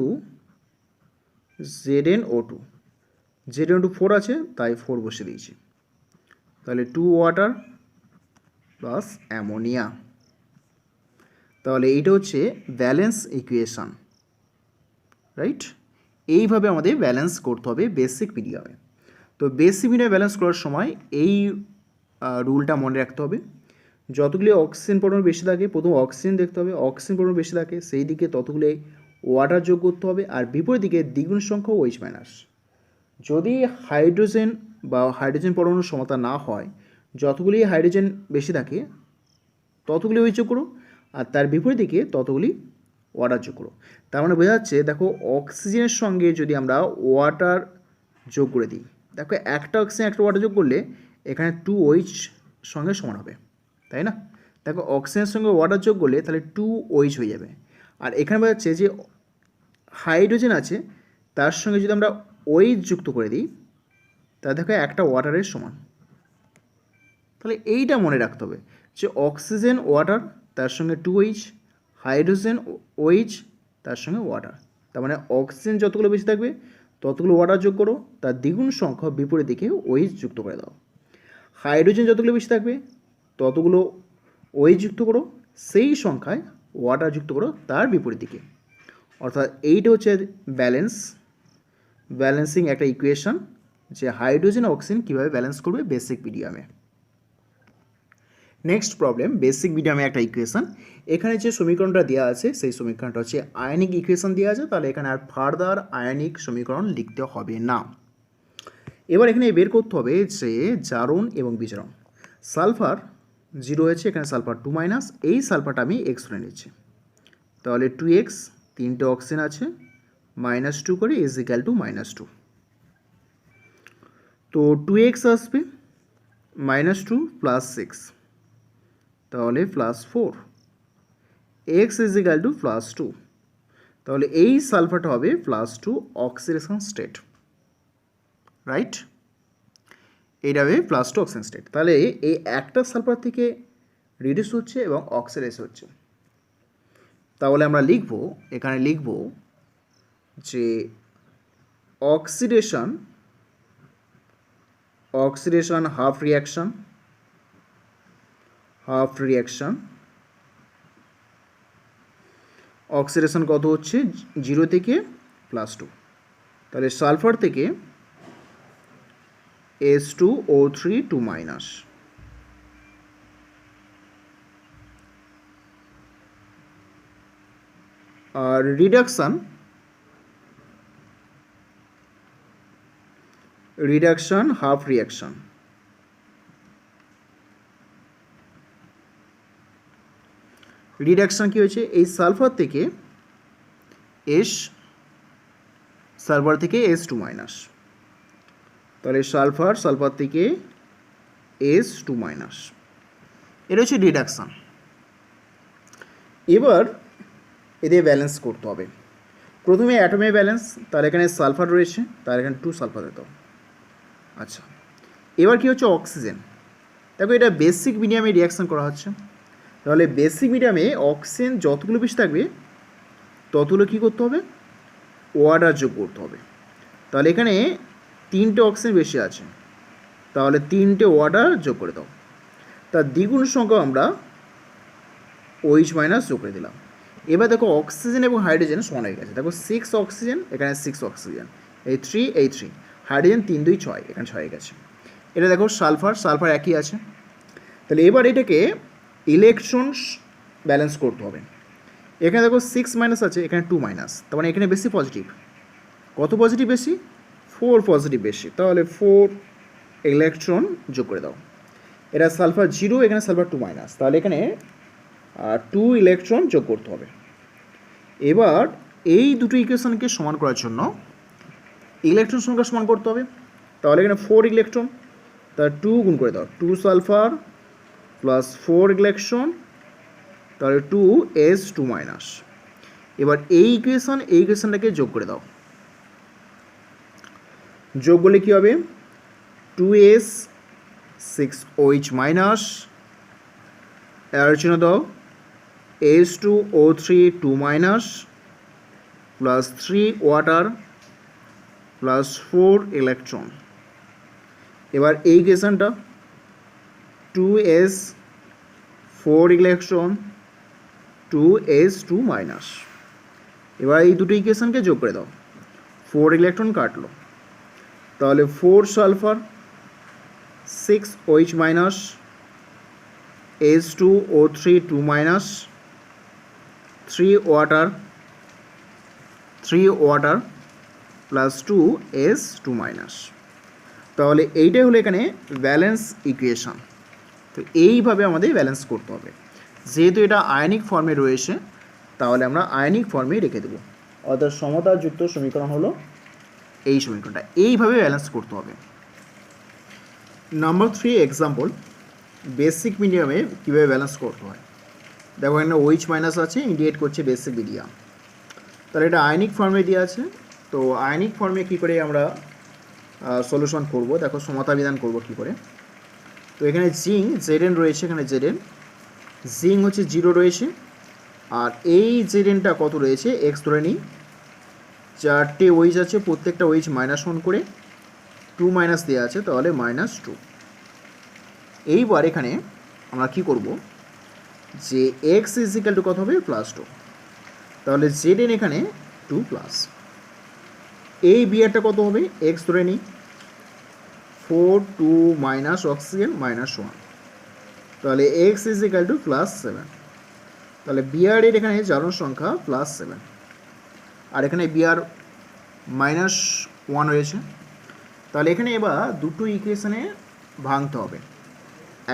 ZnO2 4 আছে তাই 4 বসে দিয়েছি, তাহলে 2 ওয়াটার প্লাস অ্যামোনিয়া। তাহলে এইটা হচ্ছে ব্যালেন্স ইকুয়েশন, রাইট? এইভাবে আমাদের ব্যালেন্স করতে হবে বেসিক পিডিয়ামে। তো বেসিক পিডিয়ামে ব্যালেন্স করার সময় এই রুলটা মনে রাখতে হবে, যতগুলি অক্সিজেন পরমাণু বেশি থাকে প্রথম অক্সিজেন দেখতে হবে, অক্সিজেন পরমাণু বেশি থাকে সেই দিকে ততগুলি ওয়াটার যোগ করতে হবে, আর বিপরীত দিকে দ্বিগুণ সংখ্যক OH মাইনাস। যদি হাইড্রোজেন বা হাইড্রোজেন পরমাণুর সমতা না হয়, যতগুলি হাইড্রোজেন বেশি থাকে ততগুলি OH যোগ করো, আর তার বিপরীত দিকে ততগুলি ওয়াটার যোগ করো। তার মানে বোঝা যাচ্ছে দেখো অক্সিজেনের সঙ্গে যদি আমরা ওয়াটার যোগ করে দিই, দেখো একটা অক্সিজেন একটা ওয়াটার যোগ করলে এখানে 2 OH সঙ্গে সমান হবে, তাই না? দেখো অক্সিজেনের সঙ্গে ওয়াটার যোগ করলে তাহলে 2 OH হয়ে যাবে, আর এখানে বোঝা যাচ্ছে যে হাইড্রোজেন আছে তার সঙ্গে যদি আমরা OH যুক্ত করে দিই তাহলে দেখো একটা ওয়াটারের সমান। তাহলে এইটা মনে রাখতে হবে যে অক্সিজেন ওয়াটার তার সঙ্গে 2 OH, হাইড্রোজেন OH তার সঙ্গে ওয়াটার, তার মানে অক্সিজেন যতগুলো বেশি থাকবে ততগুলো ওয়াটার যোগ করো, তার দ্বিগুণ সংখ্যা বিপরীত দিকে OH যুক্ত করে দাও। হাইড্রোজেন যতগুলো বেশি থাকবে ততগুলো OH যুক্ত করো, সেই সংখ্যায় ওয়াটার যুক্ত করো তার বিপরীত দিকে। অর্থাৎ এইটা হচ্ছে ব্যালেন্সিং একটা ইকুয়েশন, যে হাইড্রোজেন অক্সিজেন কীভাবে ব্যালেন্স করবে বেসিক পিডিয়ামে। নেক্সট প্রবলেম, বেসিক মিডিয়ামে একটা ইকুয়েশন, এখানে যে সমীকরণটা দেওয়া আছে সেই সমীকরণটা হচ্ছে আয়নিক ইকুয়েশন দেওয়া আছে, তাহলে এখানে আর ফার্দার আয়নিক সমীকরণ লিখতে হবে না। এবার এখানে বের করতে হবে যে জারণ এবং বিজারণ। সালফার 0 হয়েছে, এখানে সালফার 2 মাইনাস, এই সালফারটা আমি এক্স ধরে নিচ্ছি, তাহলে 2x, তিনটে অক্সিজেন আছে, -2 করে = -2, তো 2x আসবে, -2 + 6, তাহলে +4, x = +2, তাহলে এই সালফারটা হবে +2 অক্সিডেশন স্টেট, রাইট? এইটা হবে +2 অক্সিডেশন স্টেট। তাহলে এই একটা সালফার থেকে রিডিউস হচ্ছে এবং অক্সিডাইজ হচ্ছে, তাহলে আমরা এখানে লিখব যে অক্সিডেশন হাফ রিয়াকশন অক্সিডেশন কত হচ্ছে 0 থেকে +2, তাহলে সালফার থেকে H2O3 2 মাইনাস, আর reduction reduction half reaction. Reduction কি হয়েছে, এই সালফার থেকে এস, সালফার থেকে S2 মাইনাস, তাহলে সালফার থেকে S2 মাইনাস, এটা হচ্ছে রিডাকশন। এবার এদের ব্যালেন্স করতে হবে। প্রথমে অ্যাটমে ব্যালেন্স, তার এখানে সালফার রয়েছে, তার এখানে 2 সালফার দিতে হবে। আচ্ছা, এবার কি হচ্ছে অক্সিজেন। দেখো এটা বেসিক মিডিয়ামে রিয়াকশন করা হচ্ছে, তাহলে বেসিক মিডিয়ামে অক্সিজেন যতগুলো বেশি থাকবে ততগুলো কী করতে হবে, ওয়াটার যোগ করতে হবে। তাহলে এখানে 3টে অক্সিজেন বেশি আছে, তাহলে 3টে ওয়াটার যোগ করে দাও। তার দ্বিগুণ সংখ্যা আমরা OH মাইনাস যোগ করে দিলাম। এবার দেখো অক্সিজেন এবং হাইড্রোজেন সমান হয়ে গেছে। দেখো 6 অক্সিজেন, এখানে 6 অক্সিজেন, এই 3 হাইড্রোজেন 3 2 6, এখানে 6 হয়ে গেছে। এটা দেখো সালফার একই আছে। তাহলে এবার এটাকে ইলেকট্রনস ব্যালেন্স করতে হবে। এখানে দেখো 6 মাইনাস আছে, এখানে 2 মাইনাস, তার মানে এখানে বেশি পজিটিভ। কত পজিটিভ বেশি, 4 পজিটিভ বেশি, তাহলে 4 ইলেকট্রন যোগ করে দাও। এটা সালফার 0, এখানে সালফার 2 মাইনাস, তাহলে এখানে 2 ইলেকট্রন যোগ করতে হবে। এবার এই দুটো ইকুয়েশনকে সমান করার জন্য ইলেকট্রন সংখ্যা সমান করতে হবে। তাহলে এখানে 4 ইলেকট্রন, তার 2 গুণ করে দাও, 2 সালফার প্লাস 4 ইলেকট্রন, তাহলে 2S2 মাইনাস। এবার এই ইকুয়েশনটাকে যোগ করে দাও। যোগ করলে কী হবে, 2S 6OH মাইনাস, এর জন্য দাও H2O3 2 minus plus 3 water plus 4 electron. এবার এই ইকুয়েশনটা 2S 4 ইলেকট্রন 2S2 মাইনাস। এবার এই দুটো ইকুয়েশনকে যোগ করে দাও, 4 ইলেকট্রন কাটলো, তাহলে 4 sulphur 6OH minus H2O3 2 minus 3 water plus 2S2 minus. তাহলে এইটাই হলো এখানে ব্যালেন্স ইকুয়েশন। তো এইভাবে আমাদের ব্যালেন্স করতে হবে। যেহেতু এটা আয়নিক ফর্মে রয়েছে, তাহলে আমরা আয়নিক ফর্মে রেখে দেবো। অর্থাৎ সমতাযুক্ত সমীকরণ হলো এই সমীকরণটা, এইভাবে ব্যালেন্স করতে হবে। নাম্বার 3 এক্সাম্পল, বেসিক মিডিয়ামে কীভাবে ব্যালেন্স করতে হয়। দেখো এখানে OH মাইনাস আছে, ইন্ডিকেট করছে বেসিক মিডিয়াম। তাহলে এটা আয়নিক ফর্মে দিয়ে আছে। তো আয়নিক ফর্মে কী করে আমরা সলিউশন করব, দেখো সমতা বিধান করব কী করে। তো এখানে জিঙ্ক Zn রয়েছে, এখানে জিঙ্ক হচ্ছে 0 রয়েছে, আর এই Znটা কত রয়েছে, x ধরে নিই। 4টে OH আছে, প্রত্যেকটা OH -1 করে, 2 মাইনাস দেওয়া আছে, তাহলে -2। এইবার এখানে আমরা কি করব, যে x ইজিক্যাল টু কত হবে, +2, তাহলে Zn এখানে 2 প্লাস। এই বিয়ারটা কত হবে, x ধরে নিই, 4 2 মাইনাস অক্সিজেন -1, তাহলে x ইজিক্যাল টু +7। তাহলে বিয়ারের এখানে জারণ সংখ্যা +7, আর এখানে বিয়ার -1 রয়েছে। তাহলে এখানে এবার দুটো ইকুয়েশনে ভাঙতে হবে।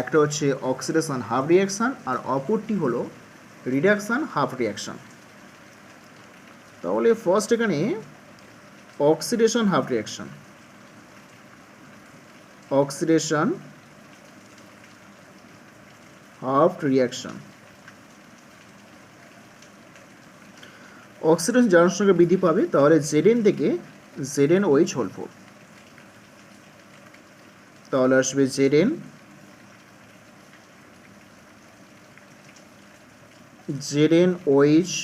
একটা হচ্ছে অক্সিডেশন হাফ রিয়াকশান, আর অপরটি হলো রিডাকশান হাফ রিয়াকশান। তাহলে ফার্স্ট এখানে oxidation half reaction, oxidation half reaction. Oxidation জারণ সংখ্যা বৃদ্ধি পাবে, তাহলে Zn থেকে ZnOH হোল 4, তাহলে আসবে ZnOH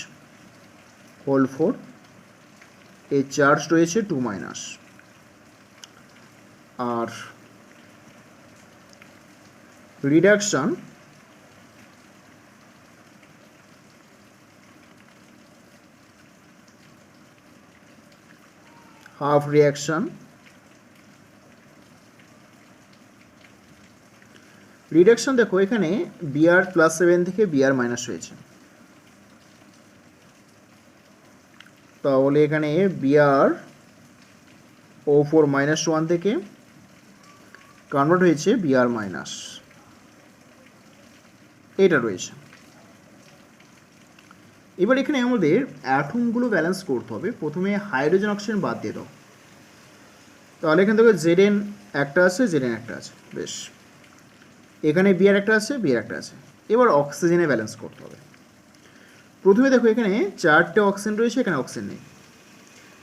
হোল 4, এই চার্জ রয়েছে 2 মাইনাস, আর রিডাকশান হাফ রিয়াকশান। রিডাকশান দেখো এখানে Br +7 থেকে Br মাইনাস হয়েছে, তাহলে এখানে Br O4 মাইনাস ওয়ান থেকে কনভার্ট হয়েছে Br মাইনাস, এটা রয়েছে। এবার এখানে আমাদের অ্যাটমগুলো ব্যালেন্স করতে হবে। প্রথমে হাইড্রোজেন অক্সিজেন বাদ দিয়ে দাও, তাহলে এখান থেকে Zn একটা আছে, Zn একটা আছে, বেশ। এখানে Br একটা আছে, Br একটা আছে। এবার অক্সিজেনে ব্যালেন্স করতে হবে। প্রথমে দেখো এখানে 4টে অক্সিজেন রয়েছে, এখানে অক্সিজেন নেই।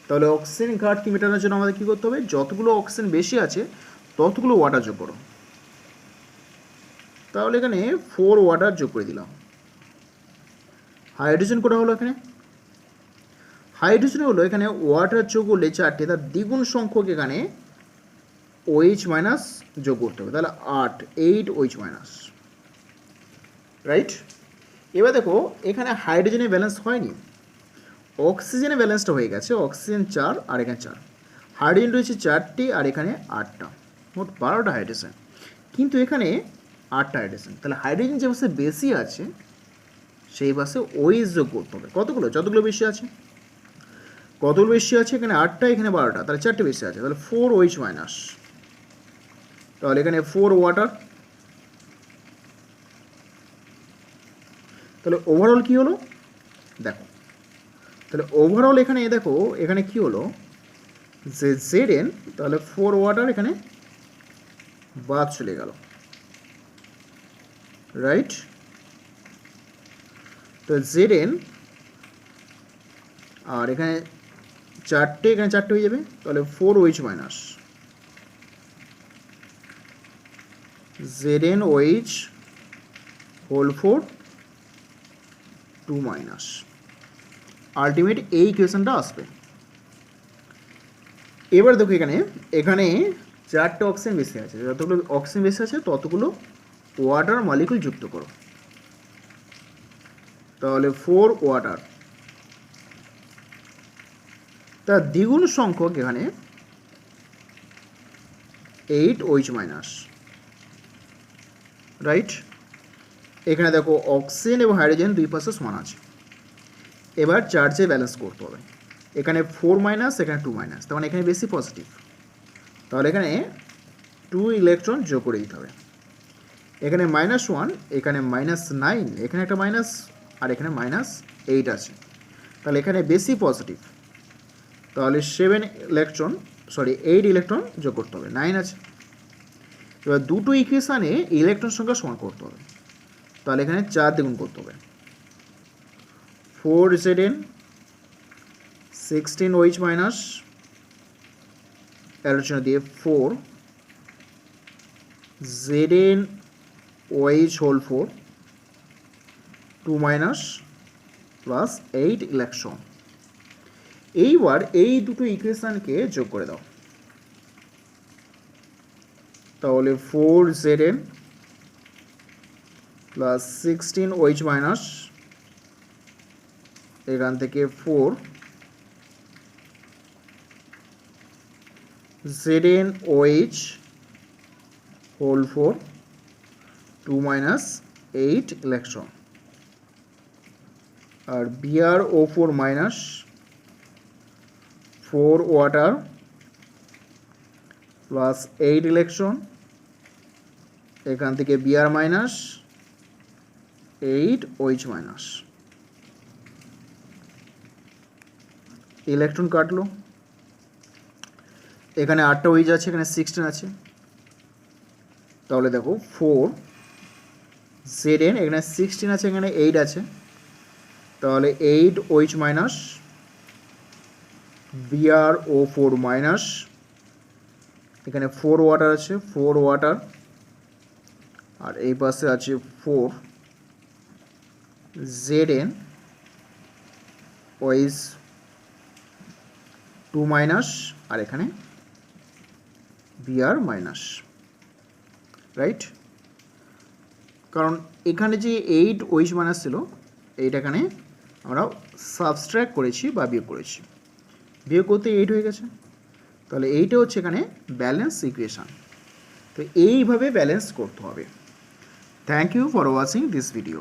তাহলে অক্সিজেন ঘাটতি মেটানোর জন্য আমাদের কী করতে হবে, যতগুলো অক্সিজেন বেশি আছে ততগুলো ওয়াটার যোগ করো। তাহলে এখানে 4 ওয়াটার যোগ করে দিলাম। হাইড্রোজেন কোটা হলো এখানে, হাইড্রোজেন হলো এখানে ওয়াটার যোগ করলে 4টে, তার দ্বিগুণ সংখ্যক এখানে OH মাইনাস যোগ করতে হবে, তাহলে 8 OH মাইনাস, রাইট। এবার দেখো এখানে হাইড্রোজেনের ব্যালেন্স হয়নি, অক্সিজেনের ব্যালেন্সটা হয়ে গেছে। অক্সিজেন 4 আর এখানে 4, হাইড্রোজেন রয়েছে 4টি আর এখানে 8টা, মোট 12টা হাইড্রোজেন, কিন্তু এখানে 8টা হাইড্রোজেন। তাহলে হাইড্রোজেন যে পাশে বেশি আছে সেই পাশে OH যোগ করতে হবে। কতগুলো, যতগুলো বেশি আছে, কতগুলো বেশি আছে, এখানে 8টা, এখানে 12টা, তাহলে 4টে বেশি আছে, তাহলে 4 OH মাইনাস। তাহলে এখানে 4 ওয়াটার। তাহলে ওভারঅল কী হলো দেখো, তাহলে ওভারঅল এখানে দেখো এখানে কী হলো যে Zn, তাহলে 4 ওয়াটার এখানে বাদ চলে গেল, রাইট। তো Zn আর এখানে 4টে, এখানে 4টে হয়ে যাবে, তাহলে 4 OH minus, Zn OH whole 4 2 minus, ultimate এই ইকুয়েশনটা আসবে। এবার দেখো এখানে এখানে 4টে অক্সিজেন বেশি আছে, যতগুলো অক্সিজেন বেশি আছে ততগুলো ওয়াটার মলিকুল যুক্ত করো। তাহলে 4 ওয়াটার, তার দ্বিগুণ সংখ্যক এখানে 8 OH মাইনাস, রাইট। এখানে দেখো অক্সিজেন এবং হাইড্রোজেন দুই পাশে সমান আছে। এবার চার্জে ব্যালেন্স করতে হবে। এখানে 4 মাইনাস, এখানে 2 মাইনাস, তখন এখানে বেশি পজিটিভ, তাহলে এখানে 2 ইলেকট্রন যোগ করে দিতে হবে। এখানে -1, এখানে -9, এখানে একটা মাইনাস আর এখানে -8 আছে, তাহলে এখানে বেশি পজিটিভ, তাহলে 8 ইলেকট্রন যোগ করতে হবে, 9 আছে। এবার দুটো ইকুয়েশানে ইলেকট্রন সংখ্যা সমান করতে হবে, তাহলে এখানে 4 দ্বিগুণ করতে হবে। 4 Zn 16 OH মাইনাস, আলোচনা দিয়ে 4 Zn OH whole 4 2 minus plus 8 electron. এইবার এই দুটো ইকুয়েশনকে যোগ করে দাও, তাহলে 4 Zn প্লাস 16 OH মাইনাস, এখান থেকে 4 Zn OH whole 4 2 minus 8 electron, আর BrO4 minus 4 water plus 8 electron, এখান থেকে Br minus 8 OH minus, electron কাটলো। এখানে 8টা OH আছে, এখানে 16 আছে, তাহলে দেখো 4 Zn, এখানে 16 আছে, এখানে 8 আছে, তাহলে 8 OH মাইনাস, BrO4 মাইনাস, এখানে 4 ওয়াটার আছে, 4 ওয়াটার, আর এই পাশে আছে 4 Zn OH 2 মাইনাস, আর এখানে Br মাইনাস, রাইট। কারণ এখানে যে 8 OH মাইনাস ছিল, এইটা এখানে আমরা সাবস্ট্রাক্ট করেছি বা বিয়োগ করেছি, বিয়োগ করতে 8 হয়ে গেছে, তাহলে এইটা হচ্ছে এখানে ব্যালেন্স ইকুয়েশন। তো এইভাবে ব্যালেন্স করতে হবে। Thank you for watching this video.